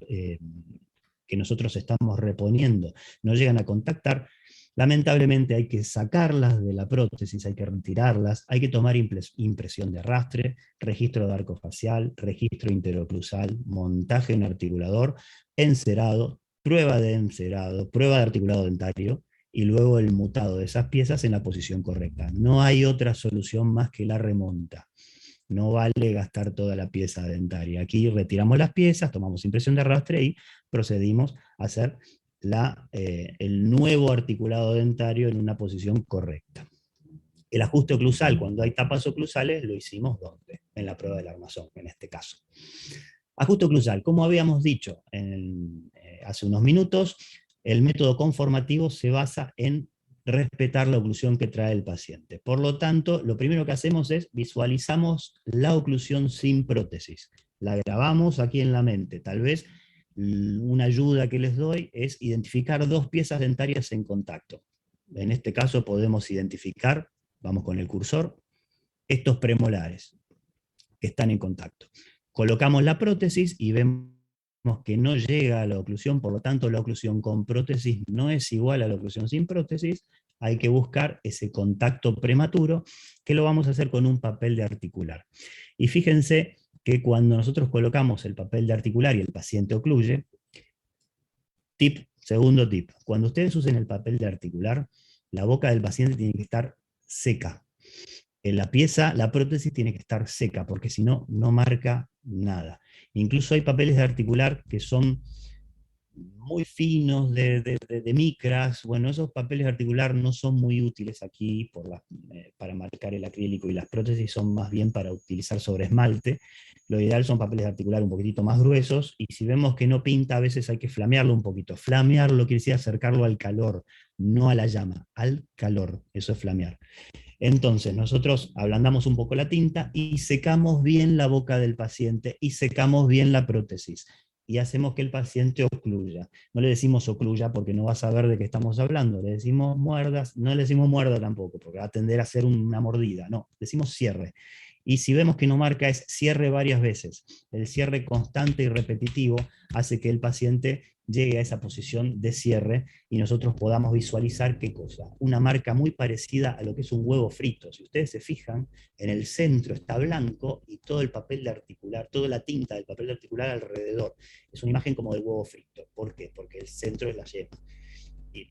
que nosotros estamos reponiendo, no llegan a contactar, Lamentablemente hay que sacarlas de la prótesis, hay que retirarlas, hay que tomar impresión de arrastre, registro de arco facial, registro interoclusal, montaje en articulador, encerado, prueba de encerado, prueba de articulado dentario, y luego el mutado de esas piezas en la posición correcta. No hay otra solución más que la remonta. No vale gastar toda la pieza dentaria. Aquí retiramos las piezas, tomamos impresión de arrastre y procedimos a hacer el nuevo articulado dentario en una posición correcta. El ajuste oclusal, cuando hay tapas oclusales, lo hicimos ¿dónde? En la prueba del armazón, en este caso. Ajuste oclusal, como habíamos dicho hace unos minutos, el método conformativo se basa en respetar la oclusión que trae el paciente. Por lo tanto, lo primero que hacemos es visualizamos la oclusión sin prótesis. La grabamos aquí en la mente. Tal vez una ayuda que les doy es identificar dos piezas dentarias en contacto. En este caso podemos identificar, vamos con el cursor, estos premolares que están en contacto. Colocamos la prótesis y vemos que no llega a la oclusión, por lo tanto la oclusión con prótesis no es igual a la oclusión sin prótesis. Hay que buscar ese contacto prematuro, que lo vamos a hacer con un papel de articular. Y fíjense que cuando nosotros colocamos el papel de articular y el paciente ocluye, segundo tip, cuando ustedes usen el papel de articular, la boca del paciente tiene que estar seca. En la pieza, la prótesis tiene que estar seca, porque si no, no marca nada. Incluso hay papeles de articular que son muy finos, de micras. Bueno, esos papeles de articular no son muy útiles aquí para marcar el acrílico, y las prótesis son más bien para utilizar sobre esmalte. Lo ideal son papeles de articular un poquitito más gruesos, y si vemos que no pinta, a veces hay que flamearlo un poquito. Flamearlo quiere decir acercarlo al calor, no a la llama, al calor. Eso es flamear. Entonces nosotros ablandamos un poco la tinta y secamos bien la boca del paciente y secamos bien la prótesis. Y hacemos que el paciente ocluya. No le decimos ocluya porque no va a saber de qué estamos hablando. Le decimos muerdas, no le decimos muerda tampoco, porque va a tender a ser una mordida. No, decimos cierre. Y si vemos que no marca, es cierre varias veces. El cierre constante y repetitivo hace que el paciente llegue a esa posición de cierre y nosotros podamos visualizar qué cosa. Una marca muy parecida a lo que es un huevo frito. Si ustedes se fijan, en el centro está blanco y todo el papel de articular, toda la tinta del papel de articular alrededor. Es una imagen como del huevo frito. ¿Por qué? Porque el centro es la yema y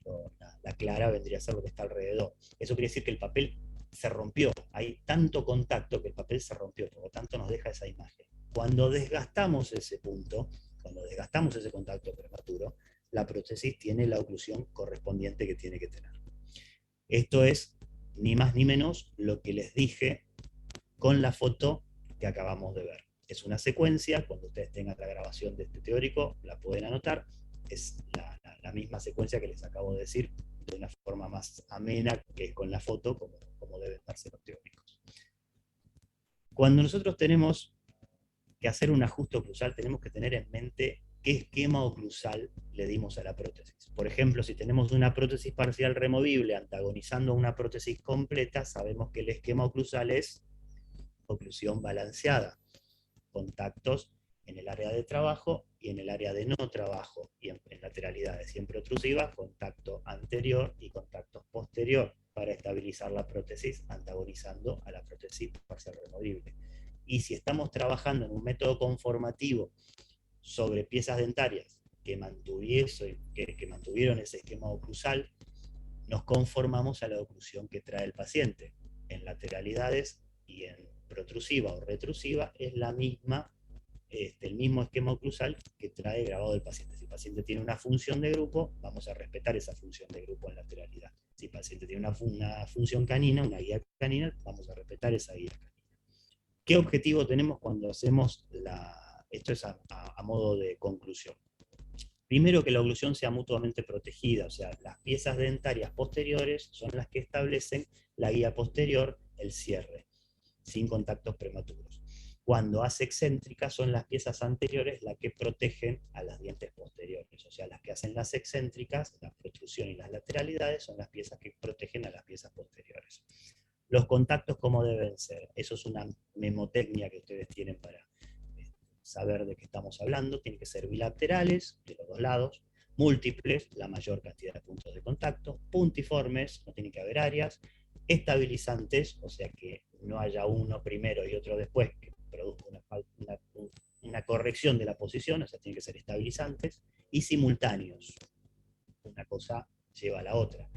la clara vendría a ser lo que está alrededor. Eso quiere decir que el papel se rompió. Hay tanto contacto que el papel se rompió, por lo tanto nos deja esa imagen. Cuando desgastamos ese punto, cuando desgastamos ese contacto prematuro, la prótesis tiene la oclusión correspondiente que tiene que tener. Esto es ni más ni menos lo que les dije con la foto que acabamos de ver. Es una secuencia, cuando ustedes tengan la grabación de este teórico, la pueden anotar, es la misma secuencia que les acabo de decir, de una forma más amena que con la foto, como deben darse los teóricos. Cuando nosotros tenemos que hacer un ajuste oclusal, tenemos que tener en mente qué esquema oclusal le dimos a la prótesis. Por ejemplo, si tenemos una prótesis parcial removible antagonizando una prótesis completa, sabemos que el esquema oclusal es oclusión balanceada, contactos en el área de trabajo y en el área de no trabajo, y en lateralidades siempre otrusivas, contacto anterior y contacto posterior, para estabilizar la prótesis antagonizando a la prótesis parcial removible. Y si estamos trabajando en un método conformativo sobre piezas dentarias que mantuvieron ese esquema oclusal, nos conformamos a la oclusión que trae el paciente. En lateralidades y en protrusiva o retrusiva es la misma, el mismo esquema oclusal que trae grabado el paciente. Si el paciente tiene una función de grupo, vamos a respetar esa función de grupo en lateralidad. Si el paciente tiene una función canina, una guía canina, vamos a respetar esa guía canina. ¿Qué objetivo tenemos cuando hacemos esto es a modo de conclusión? Primero, que la oclusión sea mutuamente protegida, o sea, las piezas dentarias posteriores son las que establecen la guía posterior, el cierre, sin contactos prematuros. Cuando hace excéntrica, son las piezas anteriores las que protegen a las dientes posteriores, o sea, las que hacen las excéntricas, la protrusión y las lateralidades, son las piezas que protegen a las piezas posteriores. Los contactos, ¿cómo deben ser? Eso es una memotecnia que ustedes tienen para saber de qué estamos hablando. Tienen que ser bilaterales, de los dos lados, múltiples, la mayor cantidad de puntos de contacto, puntiformes, no tiene que haber áreas, estabilizantes, o sea que no haya uno primero y otro después, que produzca una corrección de la posición, o sea, tiene que ser estabilizantes, y simultáneos. Una cosa lleva a la otra.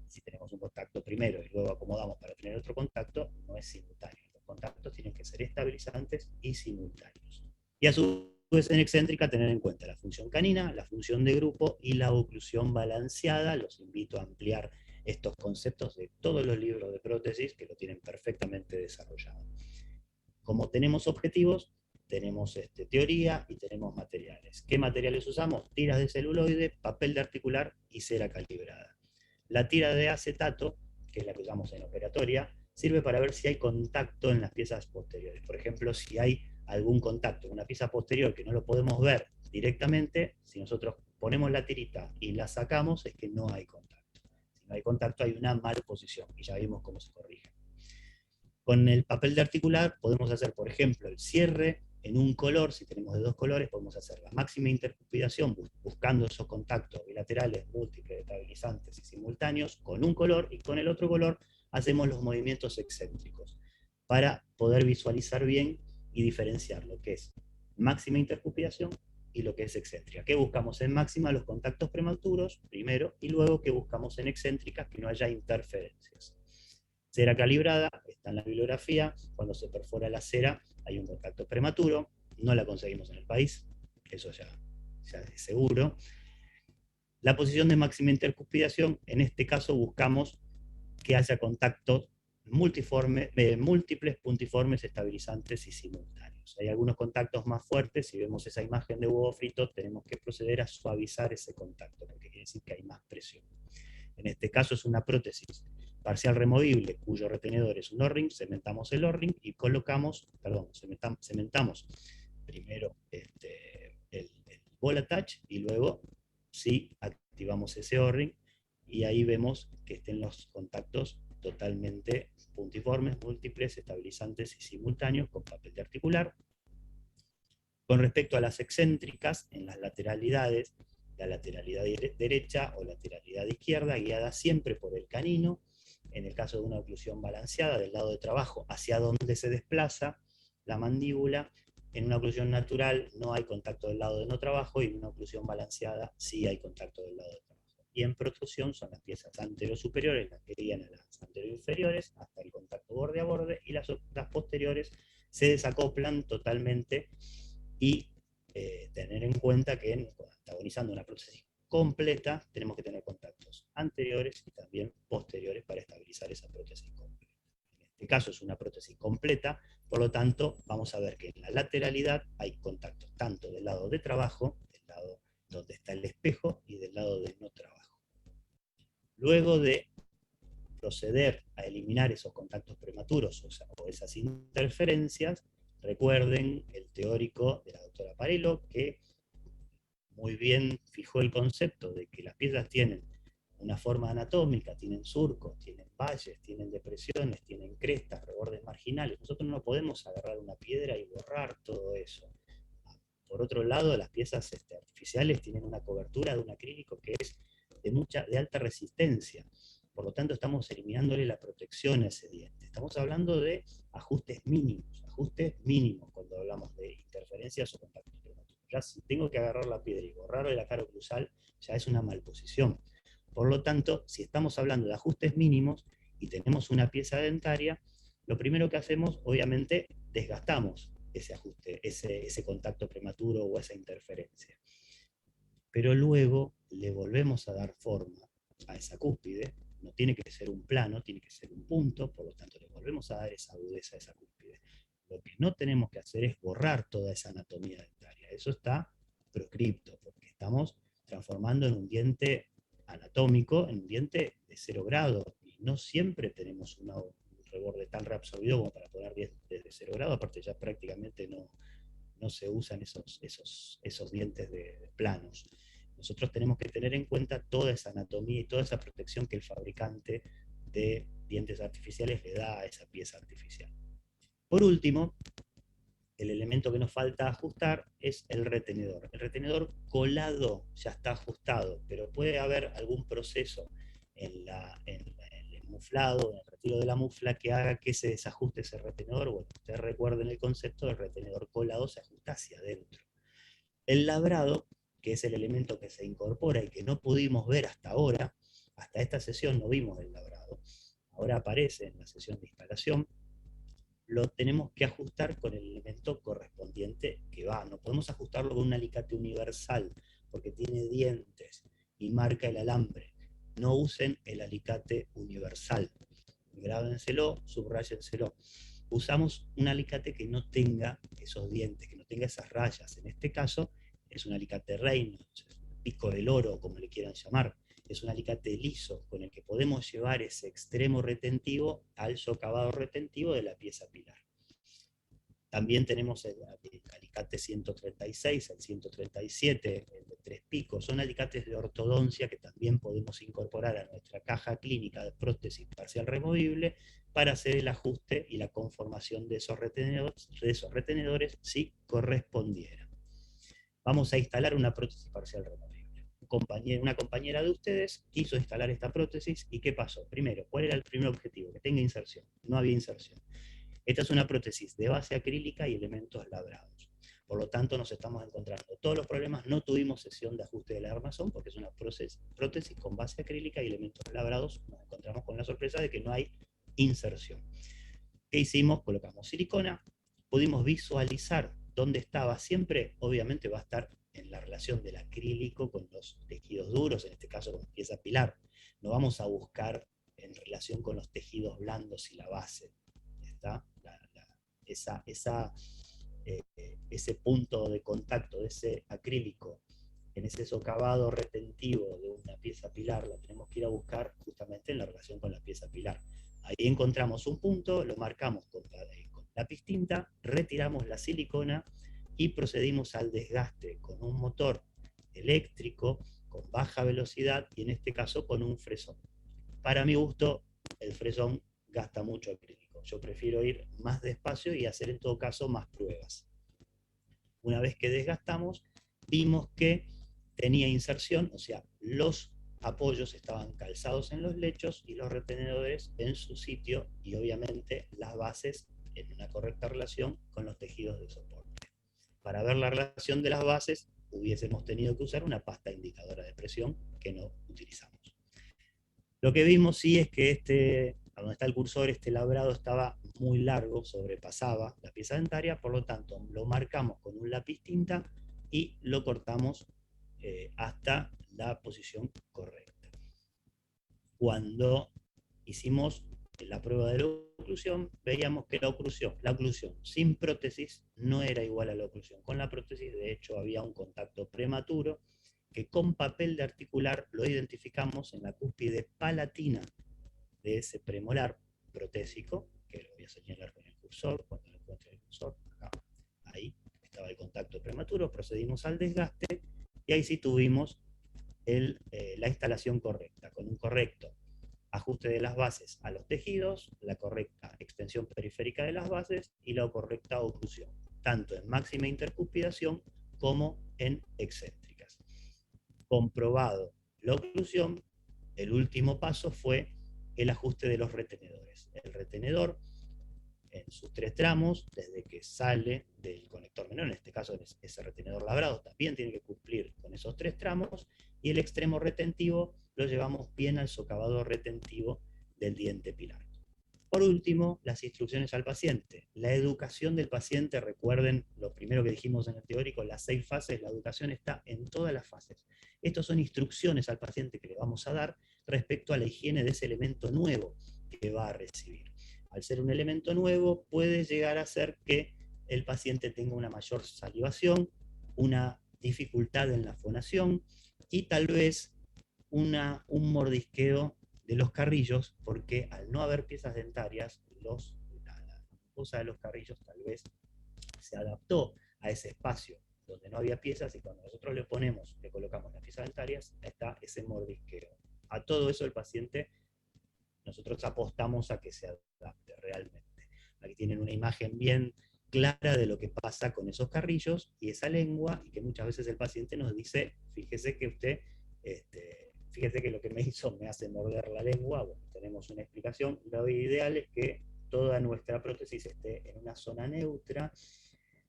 Si tenemos un contacto primero y luego acomodamos para tener otro contacto, no es simultáneo. Los contactos tienen que ser estabilizantes y simultáneos. Y a su vez en excéntrica tener en cuenta la función canina, la función de grupo y la oclusión balanceada. Los invito a ampliar estos conceptos de todos los libros de prótesis que lo tienen perfectamente desarrollado. Como tenemos objetivos, tenemos teoría y tenemos materiales. ¿Qué materiales usamos? Tiras de celuloide, papel de articular y cera calibrada. La tira de acetato, que es la que usamos en operatoria, sirve para ver si hay contacto en las piezas posteriores. Por ejemplo, si hay algún contacto en una pieza posterior que no lo podemos ver directamente, si nosotros ponemos la tirita y la sacamos, es que no hay contacto. Si no hay contacto, hay una malposición, y ya vimos cómo se corrige. Con el papel de articular podemos hacer, por ejemplo, el cierre en un color. Si tenemos de dos colores, podemos hacer la máxima intercupidación buscando esos contactos bilaterales, múltiples, estabilizantes y simultáneos con un color, y con el otro color hacemos los movimientos excéntricos para poder visualizar bien y diferenciar lo que es máxima intercupidación y lo que es excéntrica. ¿Qué buscamos en máxima? Los contactos prematuros primero, y luego que buscamos en excéntricas, que no haya interferencias. Cera calibrada, está en la bibliografía. Cuando se perfora la cera hay un contacto prematuro, no la conseguimos en el país, eso ya es seguro. La posición de máxima intercupidación, en este caso buscamos que haya contactos múltiples, puntiformes, estabilizantes y simultáneos. Hay algunos contactos más fuertes. Si vemos esa imagen de huevo frito, tenemos que proceder a suavizar ese contacto, porque quiere decir que hay más presión. En este caso es una prótesis parcial removible, cuyo retenedor es un O-ring. Cementamos el O-ring y cementamos primero el ball attach, y luego sí activamos ese O-ring, y ahí vemos que estén los contactos totalmente puntiformes, múltiples, estabilizantes y simultáneos con papel de articular. Con respecto a las excéntricas, en las lateralidades, la lateralidad derecha o lateralidad izquierda, guiada siempre por el canino. En el caso de una oclusión balanceada, del lado de trabajo hacia donde se desplaza la mandíbula. En una oclusión natural no hay contacto del lado de no trabajo, y en una oclusión balanceada sí hay contacto del lado de trabajo. Y en protrusión son las piezas anterosuperiores las que guían a las anteroinferiores hasta el contacto borde a borde, y las posteriores se desacoplan totalmente. Y tener en cuenta que antagonizando una prótesis completa tenemos que tener contactos anteriores y también posteriores para estabilizar esa prótesis completa. En este caso es una prótesis completa, por lo tanto vamos a ver que en la lateralidad hay contactos tanto del lado de trabajo, del lado donde está el espejo, y del lado de no trabajo. Luego de proceder a eliminar esos contactos prematuros, o esas interferencias, recuerden el teórico de la doctora Parello, que muy bien fijó el concepto de que las piezas tienen una forma anatómica, tienen surcos, tienen valles, tienen depresiones, tienen crestas, rebordes marginales. Nosotros no podemos agarrar una piedra y borrar todo eso. Por otro lado, las piezas artificiales tienen una cobertura de un acrílico que es de alta resistencia. Por lo tanto, estamos eliminándole la protección a ese diente. Estamos hablando de ajustes mínimos cuando hablamos de interferencias o contactos prematuros. Ya si tengo que agarrar la piedra y borrarle la cara oclusal, ya es una malposición. Por lo tanto, si estamos hablando de ajustes mínimos y tenemos una pieza dentaria, lo primero que hacemos, obviamente, desgastamos ese ajuste, ese contacto prematuro o esa interferencia. Pero luego le volvemos a dar forma a esa cúspide. No tiene que ser un plano, tiene que ser un punto, por lo tanto le volvemos a dar esa agudeza a esa cúspide. Lo que no tenemos que hacer es borrar toda esa anatomía dentaria. Eso está proscripto, porque estamos transformando en un diente anatómico, en un diente de 0 grado, y no siempre tenemos un reborde tan reabsorbido como para poner desde 0 grado. Aparte ya prácticamente no se usan esos dientes de planos. Nosotros tenemos que tener en cuenta toda esa anatomía y toda esa protección que el fabricante de dientes artificiales le da a esa pieza artificial. Por último, el elemento que nos falta ajustar es el retenedor. El retenedor colado ya está ajustado, pero puede haber algún proceso en el muflado, en el retiro de la mufla, que haga que se desajuste ese retenedor. Bueno, ustedes recuerden el concepto del retenedor colado, se ajusta hacia adentro. El labrado, que es el elemento que se incorpora y que no pudimos ver hasta ahora, hasta esta sesión no vimos el labrado, ahora aparece en la sesión de instalación, lo tenemos que ajustar con el elemento correspondiente que va. No podemos ajustarlo con un alicate universal, porque tiene dientes y marca el alambre. No usen el alicate universal. Grábenselo, subráyenselo. Usamos un alicate que no tenga esos dientes, que no tenga esas rayas. En este caso es un alicate Reynolds, pico del oro, como le quieran llamar. Es un alicate liso con el que podemos llevar ese extremo retentivo al socavado retentivo de la pieza pilar. También tenemos el alicate 136, el 137, el de 3 picos. Son alicates de ortodoncia que también podemos incorporar a nuestra caja clínica de prótesis parcial removible para hacer el ajuste y la conformación de esos retenedores si correspondiera. Vamos a instalar una prótesis parcial removible. Una compañera de ustedes quiso instalar esta prótesis, ¿y qué pasó? Primero, ¿cuál era el primer objetivo? Que tenga inserción. No había inserción. Esta es una prótesis de base acrílica y elementos labrados. Por lo tanto, nos estamos encontrando todos los problemas. No tuvimos sesión de ajuste del armazón porque es una prótesis con base acrílica y elementos labrados. Nos encontramos con la sorpresa de que no hay inserción. ¿Qué hicimos? Colocamos silicona, pudimos visualizar dónde estaba. Siempre, obviamente, va a estar en la relación del acrílico con los tejidos duros, en este caso con la pieza pilar. No vamos a buscar en relación con los tejidos blandos y la base. ¿Está? Ese punto de contacto de ese acrílico en ese socavado retentivo de una pieza pilar, la tenemos que ir a buscar justamente en la relación con la pieza pilar. Ahí encontramos un punto, lo marcamos con lápiz tinta, retiramos la silicona y procedimos al desgaste con un motor eléctrico con baja velocidad y en este caso con un fresón. Para mi gusto, el fresón gasta mucho acrílico. Yo prefiero ir más despacio y hacer en todo caso más pruebas. Una vez que desgastamos, vimos que tenía inserción, o sea, los apoyos estaban calzados en los lechos y los retenedores en su sitio y obviamente las bases en una correcta relación con los tejidos de soporte. Para ver la relación de las bases hubiésemos tenido que usar una pasta indicadora de presión que no utilizamos. Lo que vimos sí es que donde está el cursor, este labrado estaba muy largo, sobrepasaba la pieza dentaria, por lo tanto lo marcamos con un lápiz tinta y lo cortamos hasta la posición correcta. Cuando hicimos la prueba de la oclusión, veíamos que la oclusión sin prótesis no era igual a la oclusión con la prótesis. De hecho había un contacto prematuro que con papel de articular lo identificamos en la cúspide palatina de ese premolar protésico, que lo voy a señalar con el cursor, cuando lo encuentre el cursor, acá, ahí estaba el contacto prematuro, procedimos al desgaste, y ahí sí tuvimos la instalación correcta, con un correcto ajuste de las bases a los tejidos, la correcta extensión periférica de las bases y la correcta oclusión, tanto en máxima intercuspidación como en excéntricas. Comprobado la oclusión, el último paso fue el ajuste de los retenedores. El retenedor, en sus 3 tramos, desde que sale del conector menor, en este caso ese retenedor labrado, también tiene que cumplir con esos 3 tramos, y el extremo retentivo lo llevamos bien al socavado retentivo del diente pilar. Por último, las instrucciones al paciente. La educación del paciente, recuerden lo primero que dijimos en el teórico, las 6 fases, la educación está en todas las fases. Estas son instrucciones al paciente que le vamos a dar respecto a la higiene de ese elemento nuevo que va a recibir. Al ser un elemento nuevo, puede llegar a ser que el paciente tenga una mayor salivación, una dificultad en la fonación y tal vez un mordisqueo de los carrillos, porque al no haber piezas dentarias, la mucosa de los carrillos tal vez se adaptó a ese espacio donde no había piezas, y cuando nosotros le colocamos las piezas dentarias, está ese mordisqueo. A todo eso el paciente, nosotros apostamos a que se adapte realmente. Aquí tienen una imagen bien clara de lo que pasa con esos carrillos y esa lengua, y que muchas veces el paciente nos dice, fíjese que usted, fíjese que lo que me hizo me hace morder la lengua. Bueno, tenemos una explicación. Lo ideal es que toda nuestra prótesis esté en una zona neutra,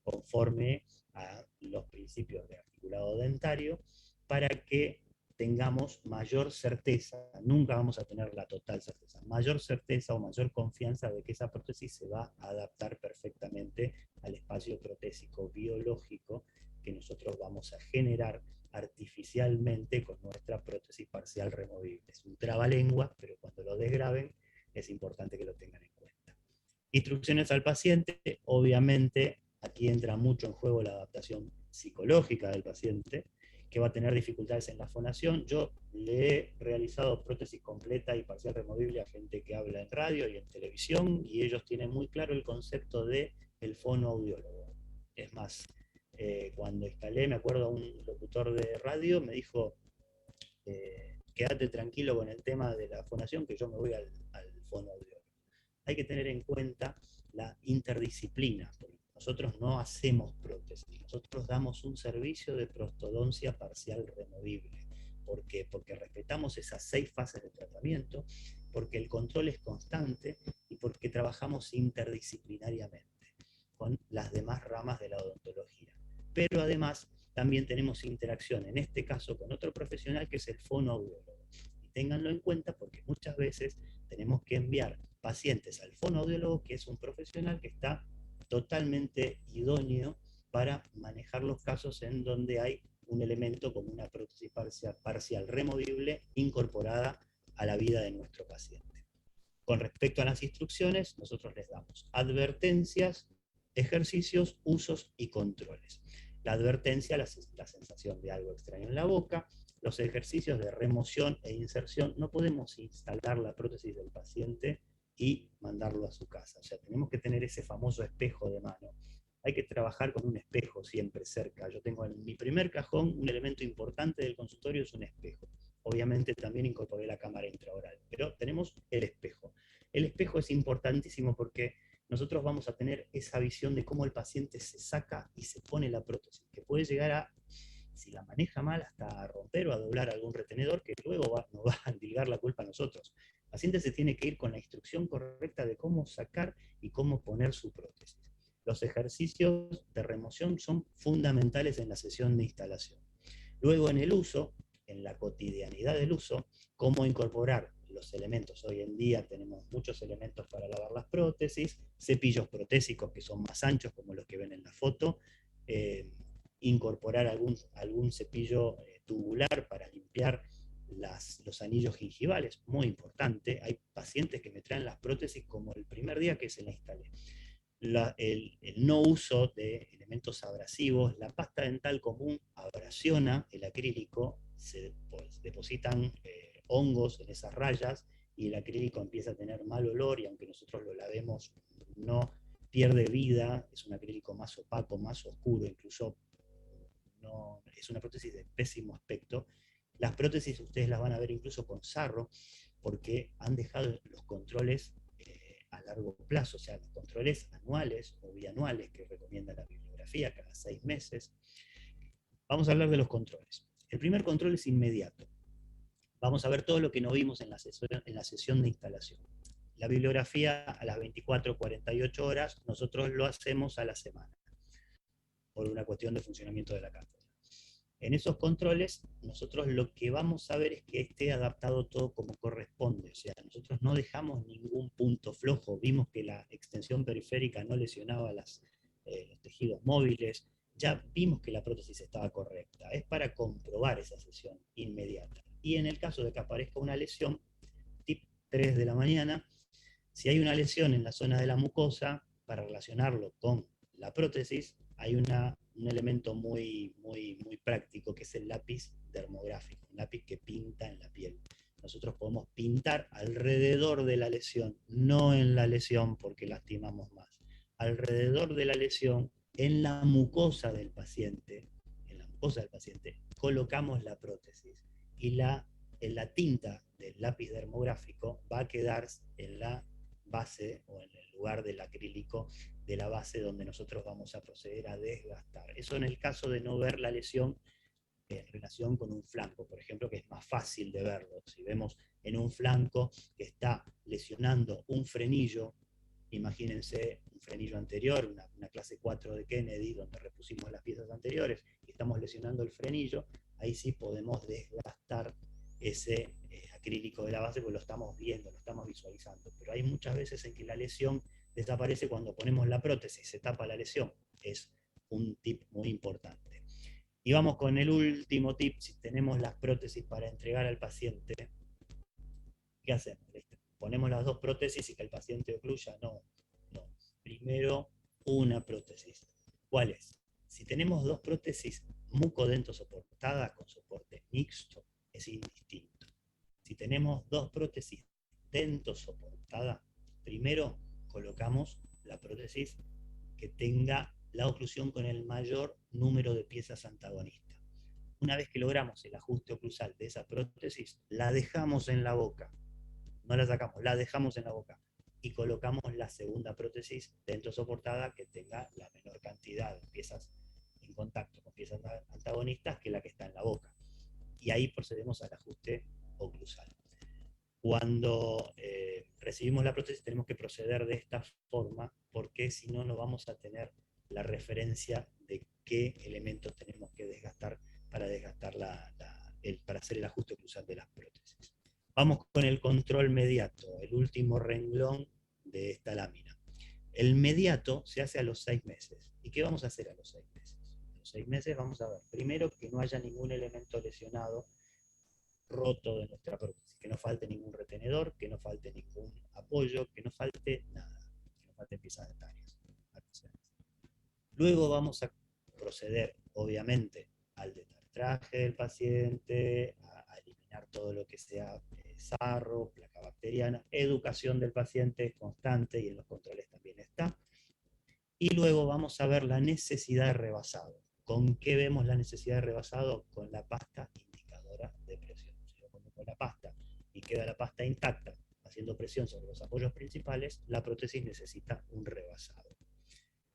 conforme a los principios de articulado dentario, para que tengamos mayor certeza, nunca vamos a tener la total certeza, mayor certeza o mayor confianza de que esa prótesis se va a adaptar perfectamente al espacio protésico biológico que nosotros vamos a generar artificialmente con nuestra prótesis parcial removible. Es un trabalengua, pero cuando lo desgraben es importante que lo tengan en cuenta. Instrucciones al paciente, obviamente aquí entra mucho en juego la adaptación psicológica del paciente, que va a tener dificultades en la fonación. Yo le he realizado prótesis completa y parcial removible a gente que habla en radio y en televisión, y ellos tienen muy claro el concepto de el fonoaudiólogo. Es más, cuando instalé, me acuerdo, a un locutor de radio, me dijo, quédate tranquilo con el tema de la fonación, que yo me voy al fonoaudiólogo. Hay que tener en cuenta la interdisciplina. Nosotros no hacemos prótesis, nosotros damos un servicio de prostodoncia parcial removible. ¿Por qué? Porque respetamos esas 6 fases de tratamiento, porque el control es constante y porque trabajamos interdisciplinariamente con las demás ramas de la odontología. Pero además también tenemos interacción, en este caso con otro profesional que es el fonoaudiólogo. Y ténganlo en cuenta porque muchas veces tenemos que enviar pacientes al fonoaudiólogo, que es un profesional que está totalmente idóneo para manejar los casos en donde hay un elemento como una prótesis parcial removible incorporada a la vida de nuestro paciente. Con respecto a las instrucciones, nosotros les damos advertencias, ejercicios, usos y controles. La advertencia, la sensación de algo extraño en la boca. Los ejercicios de remoción e inserción, no podemos instalar la prótesis del paciente y mandarlo a su casa. O sea, tenemos que tener ese famoso espejo de mano. Hay que trabajar con un espejo siempre cerca. Yo tengo en mi primer cajón un elemento importante del consultorio, es un espejo. Obviamente también incorporé la cámara intraoral, pero tenemos el espejo. El espejo es importantísimo porque nosotros vamos a tener esa visión de cómo el paciente se saca y se pone la prótesis, que puede llegar a, si la maneja mal, hasta a romper o a doblar algún retenedor, que luego nos va a endilgar la culpa a nosotros. El paciente se tiene que ir con la instrucción correcta de cómo sacar y cómo poner su prótesis. Los ejercicios de remoción son fundamentales en la sesión de instalación. Luego en el uso, en la cotidianidad del uso, cómo incorporar los elementos. Hoy en día tenemos muchos elementos para lavar las prótesis, cepillos protésicos que son más anchos, como los que ven en la foto, incorporar algún cepillo tubular para limpiar los anillos gingivales, muy importante. Hay pacientes que me traen las prótesis como el primer día que se la instalé. El no uso de elementos abrasivos, la pasta dental común abrasiona el acrílico, se depositan hongos en esas rayas y el acrílico empieza a tener mal olor, y aunque nosotros lo lavemos no pierde vida, es un acrílico más opaco, más oscuro, incluso no, es una prótesis de pésimo aspecto. Las prótesis ustedes las van a ver incluso con sarro, porque han dejado los controles a largo plazo, o sea, los controles anuales o bianuales que recomienda la bibliografía cada 6 meses. Vamos a hablar de los controles. El primer control es inmediato. Vamos a ver todo lo que no vimos en la sesión de instalación. La bibliografía a las 24, 48 horas, nosotros lo hacemos a la semana, por una cuestión de funcionamiento de la cátedra. En esos controles, nosotros lo que vamos a ver es que esté adaptado todo como corresponde. O sea, nosotros no dejamos ningún punto flojo. Vimos que la extensión periférica no lesionaba los tejidos móviles. Ya vimos que la prótesis estaba correcta. Es para comprobar esa sesión inmediata. Y en el caso de que aparezca una lesión, tip 3 de la mañana, si hay una lesión en la zona de la mucosa, para relacionarlo con la prótesis, hay un elemento muy práctico, que es el lápiz dermográfico, un lápiz que pinta en la piel. Nosotros podemos pintar alrededor de la lesión, no en la lesión porque lastimamos más. Alrededor de la lesión, en la mucosa del paciente, colocamos la prótesis y la tinta del lápiz dermográfico va a quedar en la base o en el lugar del acrílico de la base donde nosotros vamos a proceder a desgastar. Eso en el caso de no ver la lesión en relación con un flanco, por ejemplo, que es más fácil de verlo. Si vemos en un flanco que está lesionando un frenillo, imagínense un frenillo anterior, una clase 4 de Kennedy, donde repusimos las piezas anteriores, y estamos lesionando el frenillo, ahí sí podemos desgastar ese acrílico de la base, porque lo estamos viendo, lo estamos visualizando. Pero hay muchas veces en que la lesión desaparece cuando ponemos la prótesis, se tapa la lesión. Es un tip muy importante. Y vamos con el último tip: si tenemos las prótesis para entregar al paciente, ¿qué hacemos? ¿Ponemos las dos prótesis y que el paciente ocluya? No, no. Primero, una prótesis. ¿Cuál es? Si tenemos dos prótesis mucodentosoportadas con soporte mixto, es indistinto. Si tenemos dos prótesis dentosoportadas, primero colocamos la prótesis que tenga la oclusión con el mayor número de piezas antagonistas. Una vez que logramos el ajuste oclusal de esa prótesis, la dejamos en la boca. No la sacamos, la dejamos en la boca. Y colocamos la segunda prótesis dentosoportada que tenga la menor cantidad de piezas en contacto con piezas antagonistas que la que está en la boca. Y ahí procedemos al ajuste oclusal. Cuando recibimos la prótesis tenemos que proceder de esta forma, porque si no, no vamos a tener la referencia de qué elementos tenemos que desgastar para desgastar para hacer el ajuste oclusal de las prótesis. Vamos con el control mediato, el último renglón de esta lámina. El mediato se hace a los 6 meses. ¿Y qué vamos a hacer a los 6 meses? A los 6 meses vamos a ver, primero, que no haya ningún elemento lesionado roto de nuestra prótesis, que no falte ningún retenedor, que no falte ningún apoyo, que no falte nada, que no falten piezas dentarias. Luego vamos a proceder, obviamente, al detartraje del paciente, a eliminar todo lo que sea sarro, placa bacteriana, educación del paciente constante, y en los controles también está. Y luego vamos a ver la necesidad de rebasado. ¿Con qué vemos la necesidad de rebasado? Con la pasta indicadora de presión. Si yo pongo la pasta y queda la pasta intacta, haciendo presión sobre los apoyos principales, la prótesis necesita un rebasado.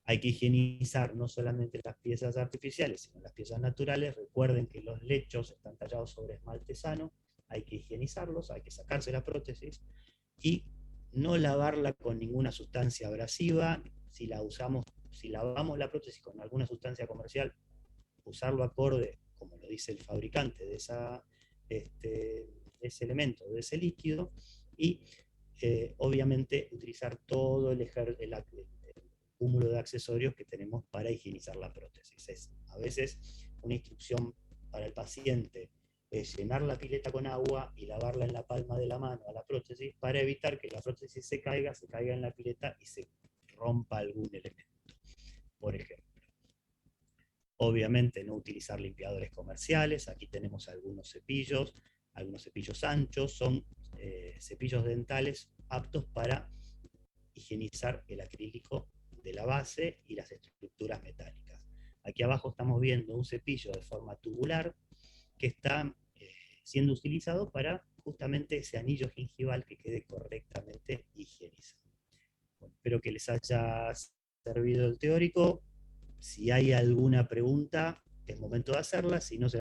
Hay que higienizar no solamente las piezas artificiales, sino las piezas naturales. Recuerden que los lechos están tallados sobre esmalte sano, hay que higienizarlos, hay que sacarse la prótesis y no lavarla con ninguna sustancia abrasiva. Si lavamos la prótesis con alguna sustancia comercial, usarlo acorde, como lo dice el fabricante de ese elemento, de ese líquido, y obviamente utilizar todo el cúmulo de accesorios que tenemos para higienizar la prótesis. A veces una instrucción para el paciente es llenar la pileta con agua y lavarla en la palma de la mano a la prótesis para evitar que la prótesis se caiga en la pileta y se rompa algún elemento, por ejemplo. Obviamente no utilizar limpiadores comerciales. Aquí tenemos algunos cepillos anchos, son cepillos dentales aptos para higienizar el acrílico de la base y las estructuras metálicas. Aquí abajo estamos viendo un cepillo de forma tubular que está siendo utilizado para justamente ese anillo gingival que quede correctamente higienizado. Bueno, espero que les haya servido el teórico. Si hay alguna pregunta, es momento de hacerla. Si no, se